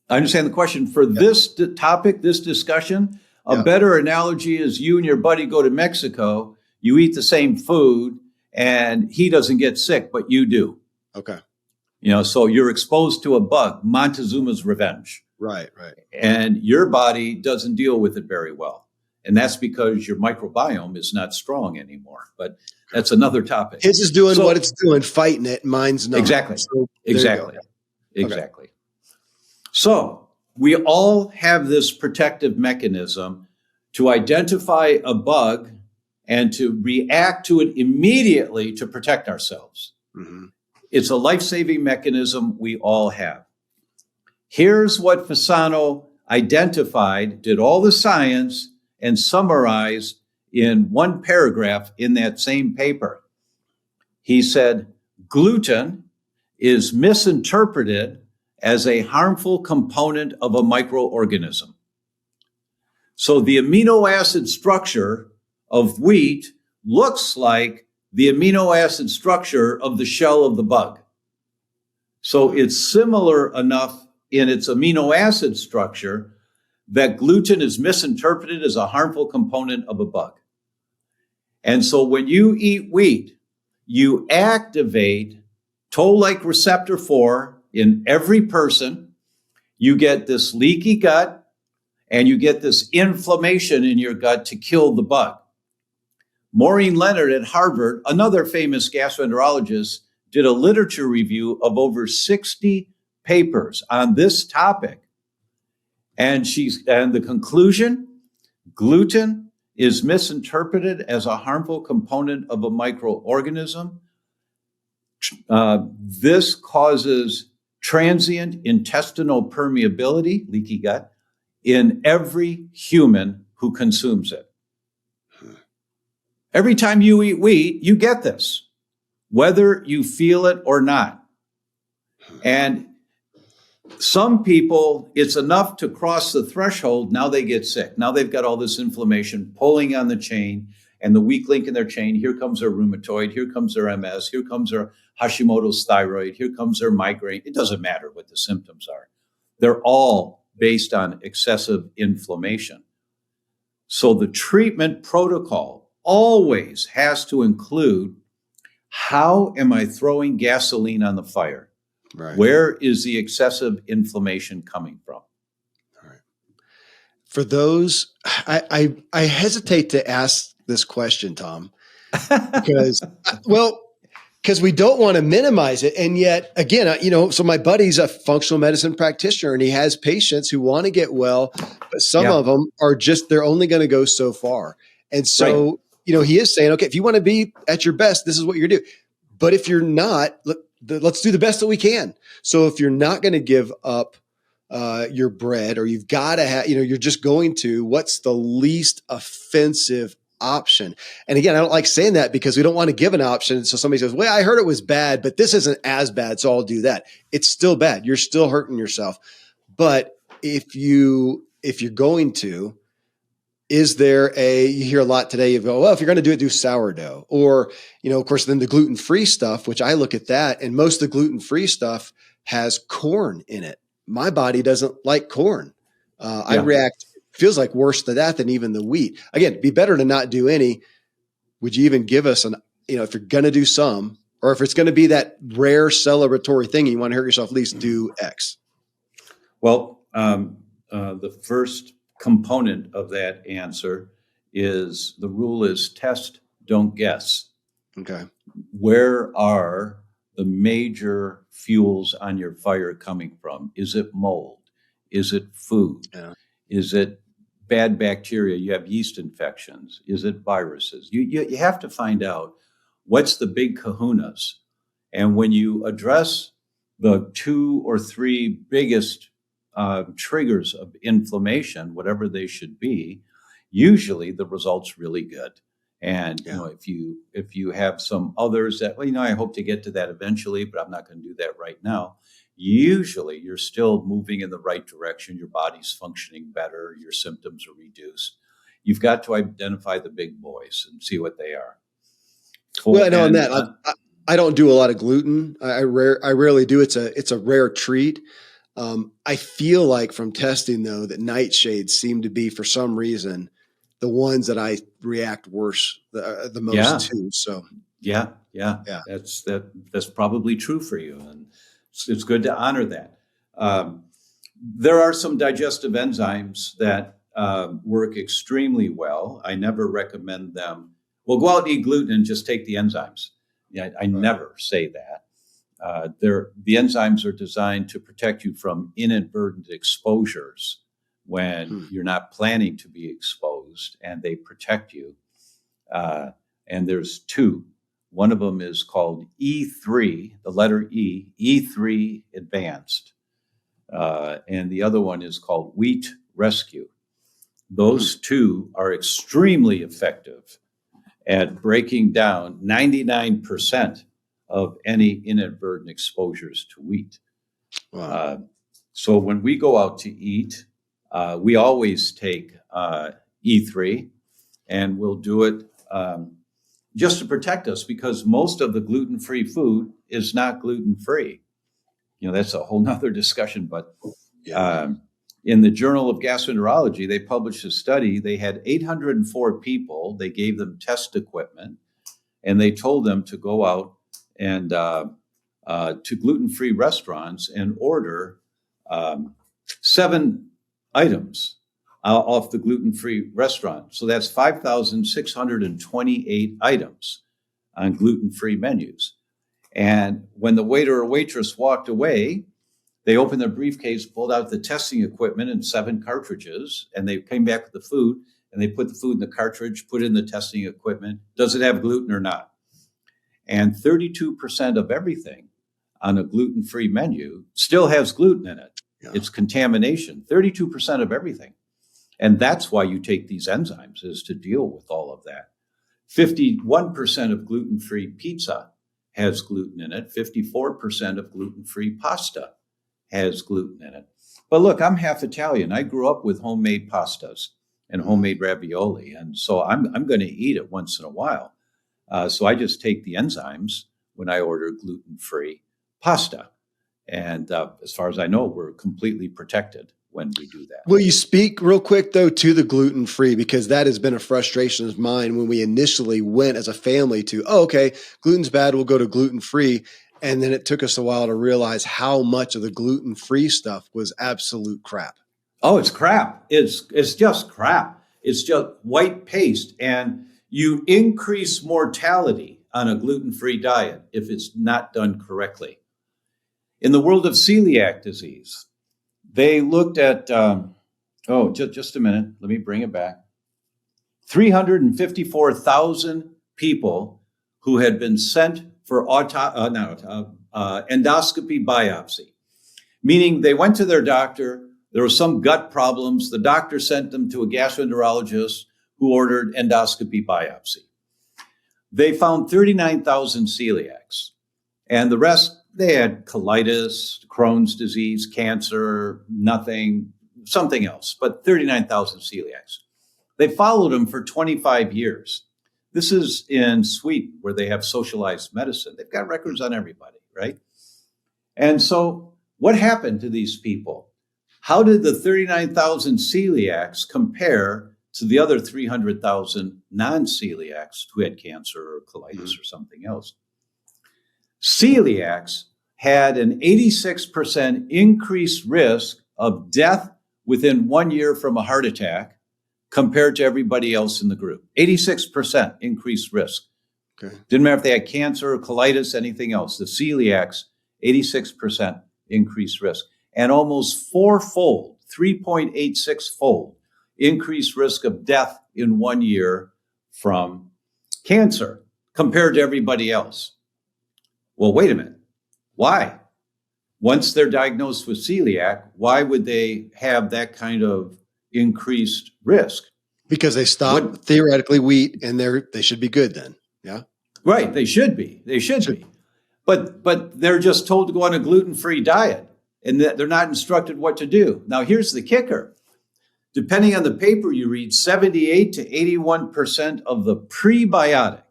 I understand the question. For this topic, this discussion, a better analogy is you and your buddy go to Mexico, you eat the same food, and he doesn't get sick, but you do. Okay. So you're exposed to a bug, Montezuma's revenge. Right. And your body doesn't deal with it very well. And that's because your microbiome is not strong anymore. But that's another topic. His is doing what it's doing, fighting it. Mine's not. Exactly. So exactly. Okay. So we all have this protective mechanism to identify a bug and to react to it immediately to protect ourselves. Mm-hmm. It's a life-saving mechanism we all have. Here's what Fasano identified, did all the science, and summarized in one paragraph in that same paper. He said, gluten is misinterpreted as a harmful component of a microorganism. So the amino acid structure of wheat looks like the amino acid structure of the shell of the bug. So it's similar enough in its amino acid structure that gluten is misinterpreted as a harmful component of a bug. And so when you eat wheat, you activate toll-like receptor 4 in every person. You get this leaky gut and you get this inflammation in your gut to kill the bug. Maureen Leonard at Harvard, another famous gastroenterologist, did a literature review of over 60 papers on this topic. And the conclusion, gluten is misinterpreted as a harmful component of a microorganism. This causes transient intestinal permeability, leaky gut, in every human who consumes it. Every time you eat wheat, you get this, whether you feel it or not. And some people, it's enough to cross the threshold. Now they get sick. Now they've got all this inflammation pulling on the chain, and the weak link in their chain. Here comes their rheumatoid. Here comes their MS. Here comes their Hashimoto's thyroid. Here comes their migraine. It doesn't matter what the symptoms are. They're all based on excessive inflammation. So the treatment protocol always has to include, how am I throwing gasoline on the fire? Right. Where is the excessive inflammation coming from? All right. For those, I hesitate to ask this question, Tom, because we don't want to minimize it. And yet again, so my buddy's a functional medicine practitioner and he has patients who want to get well, but some of them are they're only going to go so far. And so, he is saying, okay, if you want to be at your best, this is what you're doing. But if you're not, let's do the best that we can. So if you're not going to give up your bread, or you've got to have, you're just going to, what's the least offensive option? And again, I don't like saying that because we don't want to give an option. So somebody says, well, I heard it was bad, but this isn't as bad, so I'll do that. It's still bad. You're still hurting yourself. But if you're going to, is there you hear a lot today, you go, well, if you're going to do it, do sourdough. Or, of course, then the gluten-free stuff, which I look at that, and most of the gluten-free stuff has corn in it. My body doesn't like corn. I react, feels like worse to that than even the wheat. Again, it'd be better to not do any. Would you even give us if you're going to do some, or if it's going to be that rare celebratory thing and you want to hurt yourself, at least do X? Well, the first component of that answer is, the rule is test, don't guess. Okay. Where are the major fuels on your fire coming from? Is it mold? Is it food? Yeah. Is it bad bacteria? You have yeast infections. Is it viruses? You have to find out what's the big kahunas. And when you address the 2 or 3 biggest triggers of inflammation, whatever they should be, usually the result's really good. And if you have some others that, I hope to get to that eventually, but I'm not going to do that right now. usually you're still moving in the right direction. Your body's functioning better. Your symptoms are reduced. You've got to identify the big boys and see what they are. Well, I know on that, I don't do a lot of gluten. I rarely do. It's a rare treat. I feel like from testing though that nightshades seem to be for some reason the ones that I react worse the most to. So yeah, that's probably true for you, and it's good to honor that. There are some digestive enzymes that work extremely well. I never recommend them. Well, go out and eat gluten and just take the enzymes. Yeah, I never say that. The enzymes are designed to protect you from inadvertent exposures when you're not planning to be exposed, and they protect you. And there's two. One of them is called E3, the letter E, E3 Advanced. And the other one is called Wheat Rescue. Those two are extremely effective at breaking down 99% of any inadvertent exposures to wheat. Wow. So when we go out to eat, we always take E3, and we'll do it just to protect us, because most of the gluten-free food is not gluten-free. That's a whole nother discussion, but in the Journal of Gastroenterology, they published a study. They had 804 people. They gave them test equipment, and they told them to go out and to gluten-free restaurants and order 7 items off the gluten-free restaurant. So that's 5,628 items on gluten-free menus. And when the waiter or waitress walked away, they opened their briefcase, pulled out the testing equipment and 7 cartridges, and they came back with the food, and they put the food in the cartridge, put it in the testing equipment. Does it have gluten or not? And 32% of everything on a gluten-free menu still has gluten in it. Yeah. It's contamination, 32% of everything. And that's why you take these enzymes, is to deal with all of that. 51% of gluten-free pizza has gluten in it. 54% of gluten-free pasta has gluten in it. But look, I'm half Italian. I grew up with homemade pastas and homemade ravioli. And so I'm going to eat it once in a while. So I just take the enzymes when I order gluten-free pasta. And as far as I know, we're completely protected when we do that. Will you speak real quick, though, to the gluten-free? Because that has been a frustration of mine when we initially went as a family to, okay, gluten's bad, we'll go to gluten-free. And then it took us a while to realize how much of the gluten-free stuff was absolute crap. Oh, it's crap. It's just crap. It's just white paste. And you increase mortality on a gluten-free diet if it's not done correctly. In the world of celiac disease, they looked at, just a minute. Let me bring it back. 354,000 people who had been sent for endoscopy biopsy, meaning they went to their doctor. There were some gut problems. The doctor sent them to a gastroenterologist who ordered endoscopy biopsy. They found 39,000 celiacs, and the rest, they had colitis, Crohn's disease, cancer, something else, but 39,000 celiacs. They followed them for 25 years. This is in Sweden, where they have socialized medicine. They've got records on everybody, right? And so what happened to these people? How did the 39,000 celiacs compare to the other 300,000 non-celiacs who had cancer or colitis or something else? Celiacs had an 86% increased risk of death within 1 year from a heart attack compared to everybody else in the group. 86% increased risk. Okay. Didn't matter if they had cancer or colitis, anything else. The celiacs, 86% increased risk. And almost 3.86-fold increased risk of death in 1 year from cancer compared to everybody else. Well, wait a minute. Why? Once they're diagnosed with celiac, why would they have that kind of increased risk? Because they stop theoretically wheat, and they should be good then. Yeah. Right. They should be. But they're just told to go on a gluten-free diet, and that they're not instructed what to do. Now, here's the kicker. Depending on the paper you read, 78 to 81% of the prebiotic,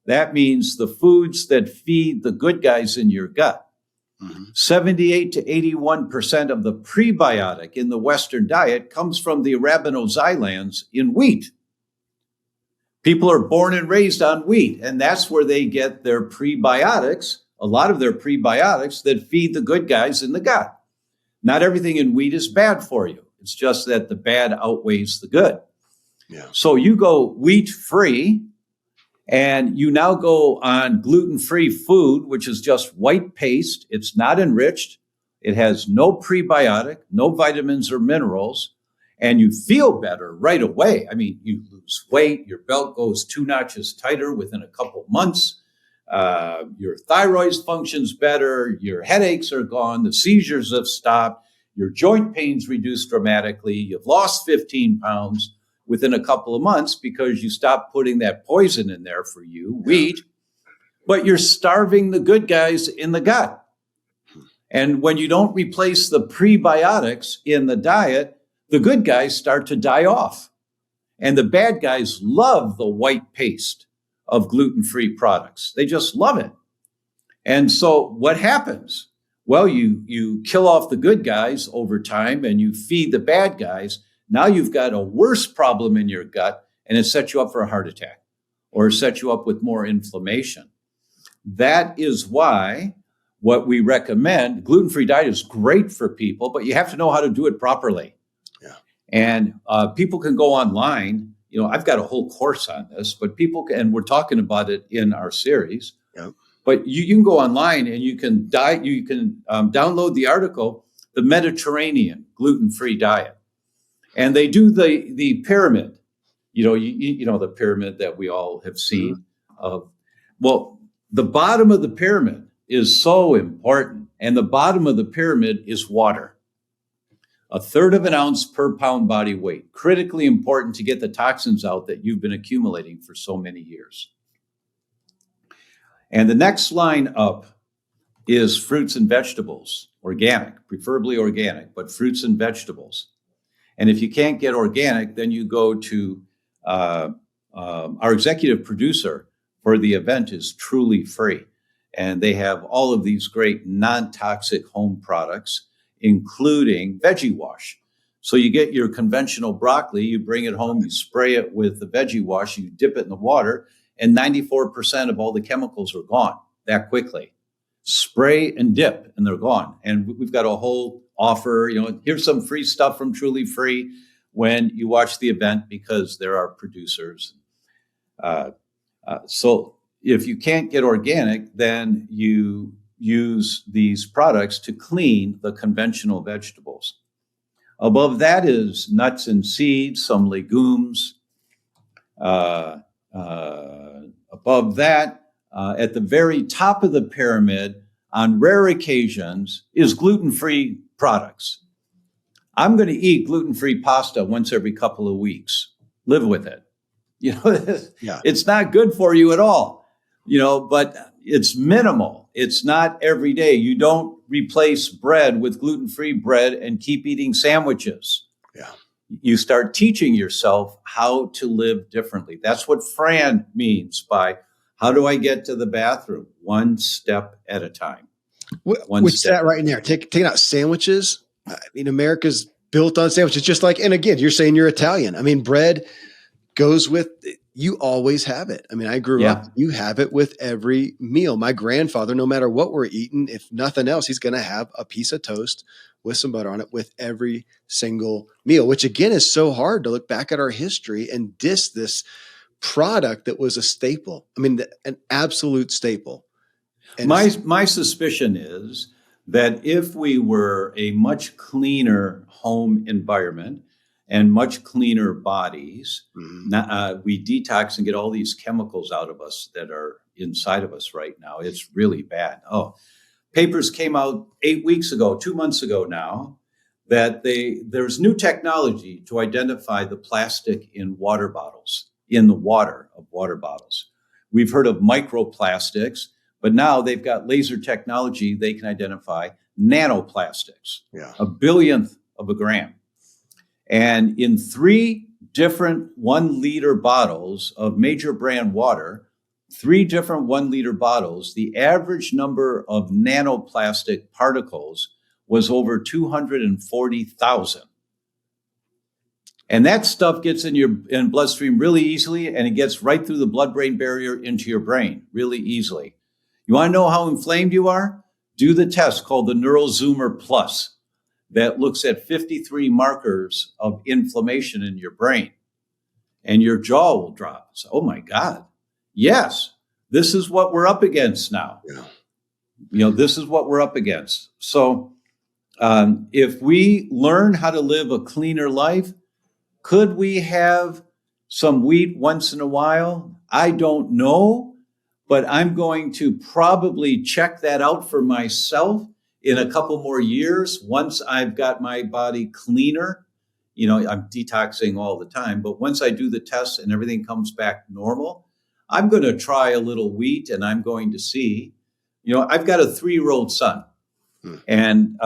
that means the foods that feed the good guys in your gut, 78 to 81% of the prebiotic in the Western diet comes from the arabinoxylans in wheat. People are born and raised on wheat, and that's where they get their prebiotics, a lot of their prebiotics that feed the good guys in the gut. Not everything in wheat is bad for you. It's just that the bad outweighs the good. Yeah. So you go wheat-free, and you now go on gluten-free food, which is just white paste. It's not enriched. It has no prebiotic, no vitamins or minerals, and you feel better right away. I mean, you lose weight, your belt goes 2 notches tighter within a couple months. Your thyroid functions better, your headaches are gone, the seizures have stopped, your joint pains reduced dramatically, you've lost 15 pounds within a couple of months because you stopped putting that poison in there for you, wheat, but you're starving the good guys in the gut. And when you don't replace the prebiotics in the diet, the good guys start to die off. And the bad guys love the white paste of gluten-free products. They just love it. And so what happens? Well, you kill off the good guys over time and you feed the bad guys. Now you've got a worse problem in your gut, and it sets you up for a heart attack or sets you up with more inflammation. That is why what we recommend, gluten-free diet is great for people, but you have to know how to do it properly. Yeah. And people can go online. You know, I've got a whole course on this, but people can, and we're talking about it in our series. Yeah. But you can go online and you can download the article, The Mediterranean Gluten-Free Diet. And they do the pyramid, you know the pyramid that we all have seen. Well, the bottom of the pyramid is so important, and the bottom of the pyramid is water. 1/3 of an ounce per pound body weight, critically important to get the toxins out that you've been accumulating for so many years. And the next line up is fruits and vegetables, organic, preferably organic, but fruits and vegetables. And if you can't get organic, then you go to our executive producer for the event is Truly Free. And they have all of these great non-toxic home products, including veggie wash. So you get your conventional broccoli, you bring it home, you spray it with the veggie wash, you dip it in the water, and 94% of all the chemicals are gone that quickly. Spray and dip, and they're gone. And we've got a whole offer, here's some free stuff from Truly Free when you watch the event because they're our producers. So if you can't get organic, then you use these products to clean the conventional vegetables. Above that is nuts and seeds, some legumes. Above that, at the very top of the pyramid, on rare occasions, is gluten-free products. I'm going to eat gluten-free pasta once every couple of weeks. Live with it. It's not good for you at all, but it's minimal. It's not every day. You don't replace bread with gluten-free bread and keep eating sandwiches. Yeah. You start teaching yourself how to live differently. That's what Fran means by how do I get to the bathroom? One step at a time. Which that right in there, taking out sandwiches. I mean, America's built on sandwiches, just like, and again, you're saying you're Italian. I mean, bread goes with, you always have it. I mean, I grew up, you have it with every meal. My grandfather, no matter what we're eating, if nothing else, he's going to have a piece of toast with some butter on it with every single meal, which again is so hard to look back at our history and diss this product that was a staple. I mean, an absolute staple. And my suspicion is that if we were a much cleaner home environment and much cleaner bodies, we detox and get all these chemicals out of us that are inside of us right now. It's really bad. Papers came out 8 weeks ago, 2 months ago now, that there's new technology to identify the plastic in water bottles, in the water of water bottles. We've heard of microplastics, But now they've got laser technology. They can identify nanoplastics, Yeah. a billionth of a gram. And in 3 different 1-liter bottles of major brand water, 3 different 1-liter bottles, the average number of nanoplastic particles was over 240,000. And that stuff gets in your bloodstream really easily, and it gets right through the blood-brain barrier into your brain really easily. You want to know how inflamed you are? Do the test called the NeuroZoomer Plus that looks at 53 markers of inflammation in your brain, and your jaw will drop. So, oh my God, yes, this is what we're up against now. Yeah. This is what we're up against. So if we learn how to live a cleaner life, could we have some wheat once in a while? I don't know, but I'm going to probably check that out for myself in a couple more years once I've got my body cleaner. I'm detoxing all the time, but once I do the tests and everything comes back normal, I'm going to try a little wheat, and I'm going to see, I've got a 3-year-old son. And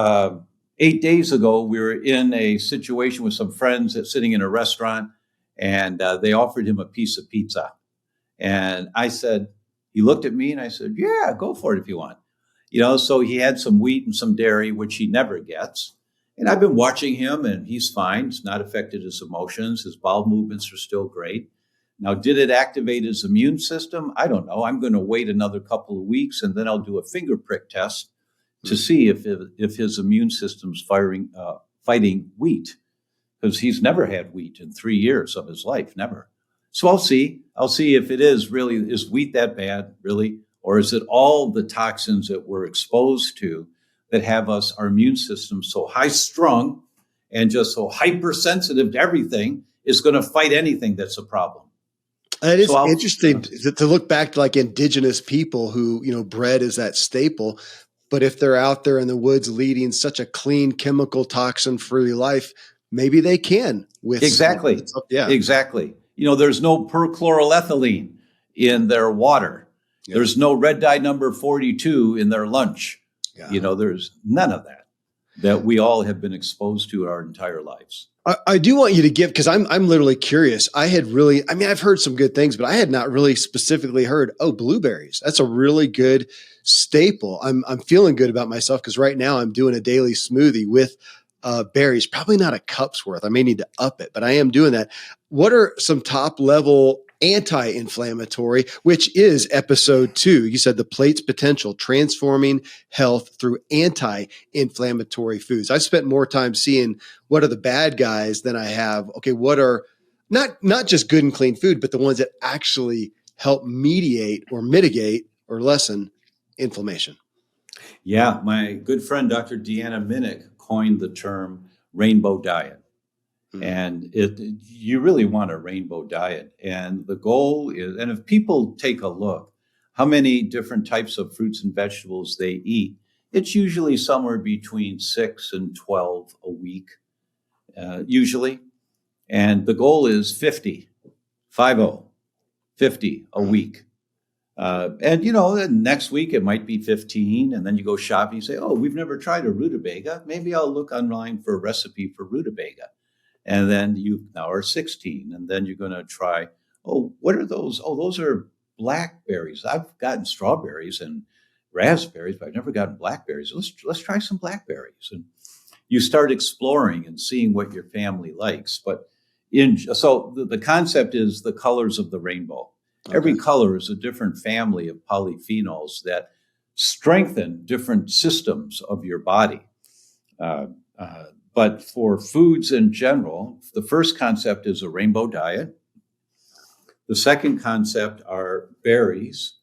8 days ago, we were in a situation with some friends that's sitting in a restaurant, and they offered him a piece of pizza. And he looked at me and I said, yeah, go for it if you want. So he had some wheat and some dairy, which he never gets. And I've been watching him, and he's fine. It's not affected his emotions. His bowel movements are still great. Now, did it activate his immune system? I don't know. I'm going to wait another couple of weeks, and then I'll do a finger prick test to see if his immune system's fighting wheat, because he's never had wheat in 3 years of his life, never. So I'll see if it is wheat that bad, really, or is it all the toxins that we're exposed to that have our immune system so high strung and just so hypersensitive to everything is going to fight anything that's a problem. It is interesting to look back to like indigenous people who, bread is that staple. But if they're out there in the woods leading such a clean, chemical, toxin-free life, maybe they can. Exactly. Exactly. There's no perchloroethylene in their water. Yeah. There's no red dye number 42 in their lunch. Yeah. There's none of that we all have been exposed to our entire lives. I do want you to give, because I'm literally curious. I've heard some good things, but I had not really specifically heard, blueberries. That's a really good staple. I'm feeling good about myself because right now I'm doing a daily smoothie with berries, probably not a cup's worth. I may need to up it, but I am doing that. What are some top level anti-inflammatory, which is episode 2? You said the plate's potential, transforming health through anti-inflammatory foods. I've spent more time seeing what are the bad guys than I have, what are not just good and clean food, but the ones that actually help mediate or mitigate or lessen inflammation. Yeah, my good friend, Dr. Deanna Minnick, coined the term rainbow diet. And you really want a rainbow diet. And the goal is, and if people take a look, how many different types of fruits and vegetables they eat, it's usually somewhere between 6 and 12 a week, usually. And the goal is 50 a week. And next week it might be 15, and then you go shopping, you say, we've never tried a rutabaga. Maybe I'll look online for a recipe for rutabaga. And then you now are 16, and then you're going to try, what are those? Those are blackberries. I've gotten strawberries and raspberries, but I've never gotten blackberries. Let's try some blackberries. And you start exploring and seeing what your family likes. But so the concept is the colors of the rainbow. Okay. Every color is a different family of polyphenols that strengthen different systems of your body. But for foods in general, the first concept is a rainbow diet. The second concept are berries.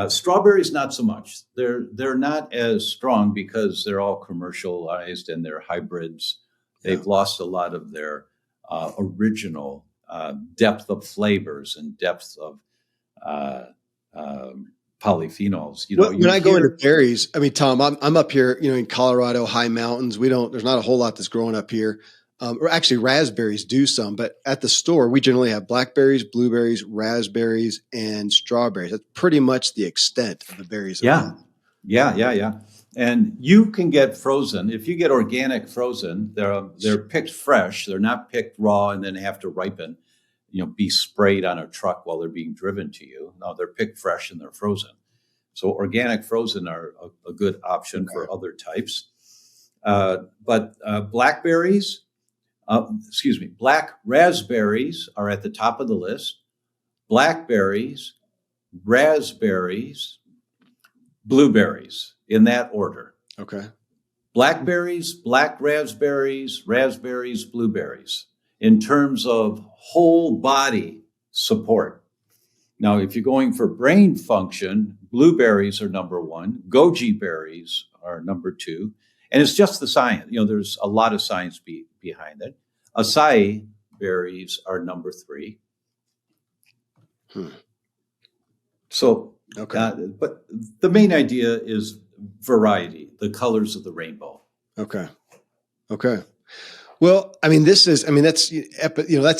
Strawberries, not so much. They're not as strong because they're all commercialized and they're hybrids. They've lost a lot of their original depth of flavors and depth of polyphenols. When I go into berries, Tom, I'm up here, in Colorado, high mountains. There's not a whole lot that's growing up here. Or actually raspberries do some, but at the store, we generally have blackberries, blueberries, raspberries, and strawberries. That's pretty much the extent of the berries that we have. Yeah. And you can get frozen. If you get organic frozen, they're picked fresh. They're not picked raw and then have to ripen, be sprayed on a truck while they're being driven to you. No, they're picked fresh and they're frozen. So organic frozen are a good option for other types. But blackberries, black raspberries are at the top of the list. Blackberries, raspberries, blueberries, in that order. Okay. Blackberries, black raspberries, raspberries, blueberries, in terms of whole body support. Now, if you're going for brain function, blueberries are number one, goji berries are number two, and it's just the science. There's a lot of science behind it. Acai berries are number three. So, but the main idea is variety, the colors of the rainbow. Okay. Well, that's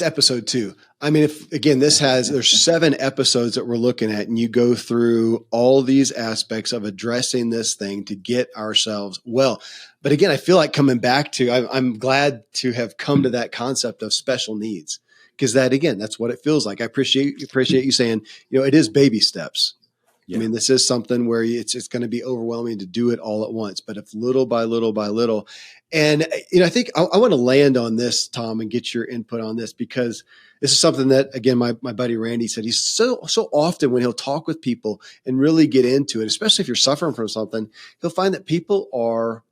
episode 2. There's 7 episodes that we're looking at, and you go through all these aspects of addressing this thing to get ourselves well. But again, I feel like coming back to, I'm glad to have come to that concept of special needs, because that's what it feels like. I appreciate you saying, it is baby steps. Yeah. I mean, this is something where it's going to be overwhelming to do it all at once, but if little by little by little. And, I think I want to land on this, Tom, and get your input on this, because this is something that, again, my buddy Randy said, he's so often when he'll talk with people and really get into it, especially if you're suffering from something, he'll find that people are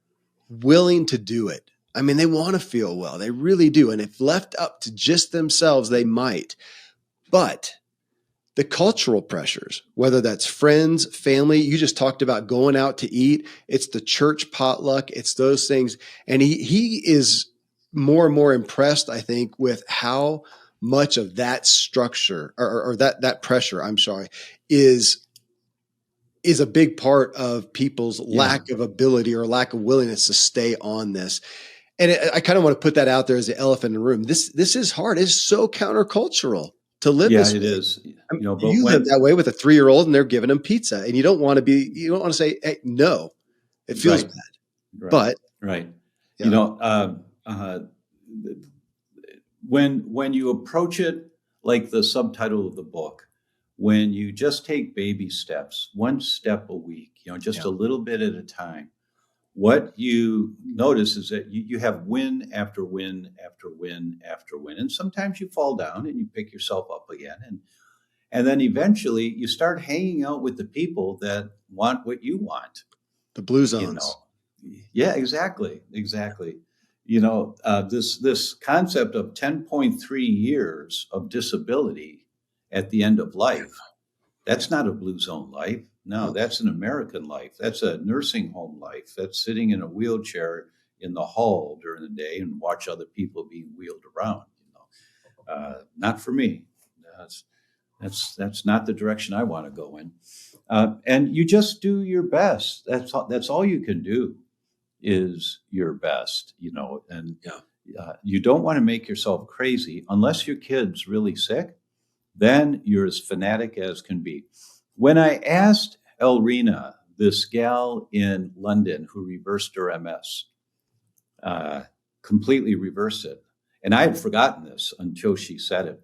willing to do it. I mean, they want to feel well. They really do. And if left up to just themselves, they might. But the cultural pressures, whether that's friends, family, you just talked about going out to eat. It's the church potluck. It's those things. And he is more and more impressed, I think, with how much of that structure or that pressure, is a big part of people's lack of ability or lack of willingness to stay on this. And I kind of want to put that out there as the elephant in the room. This is hard. It's so countercultural to live this way. Yeah, it is. You live that way with a 3-year-old and they're giving them pizza, and you don't want to say, hey, no, it feels bad. But when you approach it like the subtitle of the book, when you just take baby steps, 1 step a week, just a little bit at a time, what you notice is that you have win after win after win after win. And sometimes you fall down and you pick yourself up again. And then eventually you start hanging out with the people that want what you want. The blue zones. Yeah, exactly. This concept of 10.3 years of disability at the end of life, that's not a blue zone life. No, that's an American life. That's a nursing home life. That's sitting in a wheelchair in the hall during the day and watch other people being wheeled around. Not for me. That's not the direction I want to go in. And you just do your best. That's all you can do is your best. And you don't want to make yourself crazy unless your kid's really sick. Then you're as fanatic as can be. When I asked Elrina, this gal in London who reversed her MS, completely reversed it, and I had forgotten this until she said it,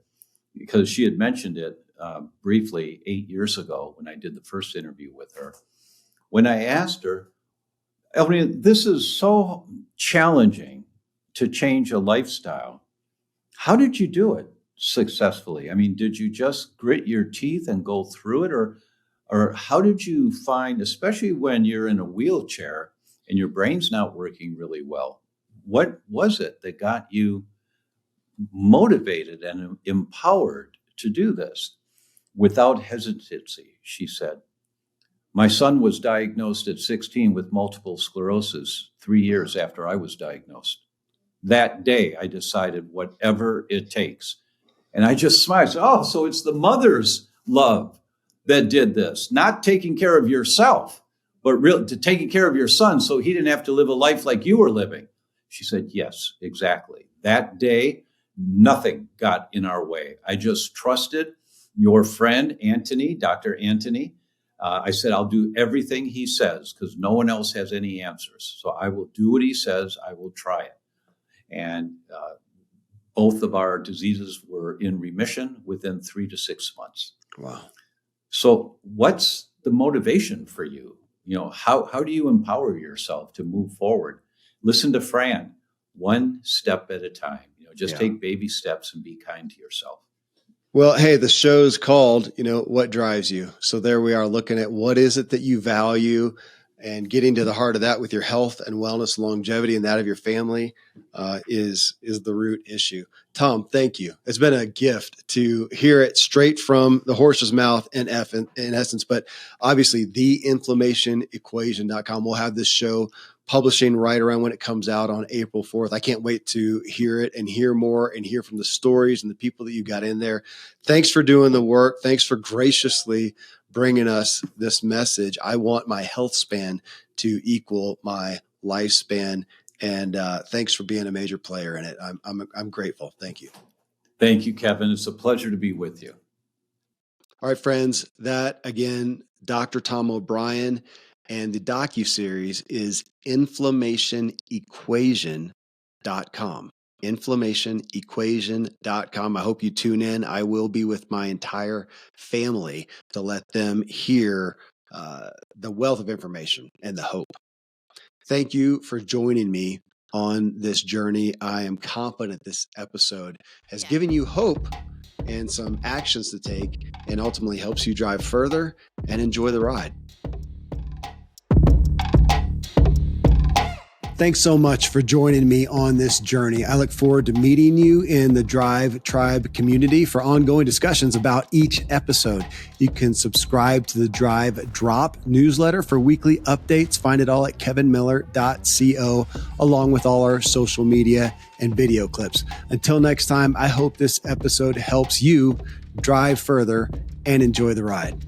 because she had mentioned it briefly 8 years ago when I did the first interview with her. When I asked her, Elrina, this is so challenging to change a lifestyle. How did you do it successfully? I mean, did you just grit your teeth and go through it, or how did you find, especially when you're in a wheelchair and your brain's not working really well, what was it that got you motivated and empowered to do this? Without hesitancy, she said, my son was diagnosed at 16 with multiple sclerosis 3 years after I was diagnosed. That day, I decided whatever it takes. And I just smiled. Oh, so it's the mother's love that did this, not taking care of yourself, but taking care of your son so he didn't have to live a life like you were living. She said, yes, exactly. That day, nothing got in our way. I just trusted your friend, Anthony, Dr. Anthony. I said, I'll do everything he says because no one else has any answers. So I will do what he says. I will try it. And both of our diseases were in remission within 3 to 6 months. Wow. So what's the motivation for you? How do you empower yourself to move forward? Listen to Fran, one step at a time. Just take baby steps and be kind to yourself. Well, hey, the show's called, What Drives You? So there we are looking at what is it that you value and getting to the heart of that with your health and wellness, longevity, and that of your family is the root issue. Tom, thank you. It's been a gift to hear it straight from the horse's mouth in essence, but obviously theinflammationequation.com. We'll have this show publishing right around when it comes out on April 4th. I can't wait to hear it and hear more and hear from the stories and the people that you got in there. Thanks for doing the work. Thanks for graciously bringing us this message. I want my health span to equal my lifespan. And thanks for being a major player in it. I'm grateful. Thank you. Thank you, Kevin. It's a pleasure to be with you. All right, friends. That again, Dr. Tom O'Brien, and the docuseries is inflammationequation.com. Inflammationequation.com. I hope you tune in. I will be with my entire family to let them hear the wealth of information and the hope. Thank you for joining me on this journey. I am confident this episode has given you hope and some actions to take and ultimately helps you drive further and enjoy the ride. Thanks so much for joining me on this journey. I look forward to meeting you in the Drive Tribe community for ongoing discussions about each episode. You can subscribe to the Drive Drop newsletter for weekly updates. Find it all at kevinmiller.co, along with all our social media and video clips. Until next time, I hope this episode helps you drive further and enjoy the ride.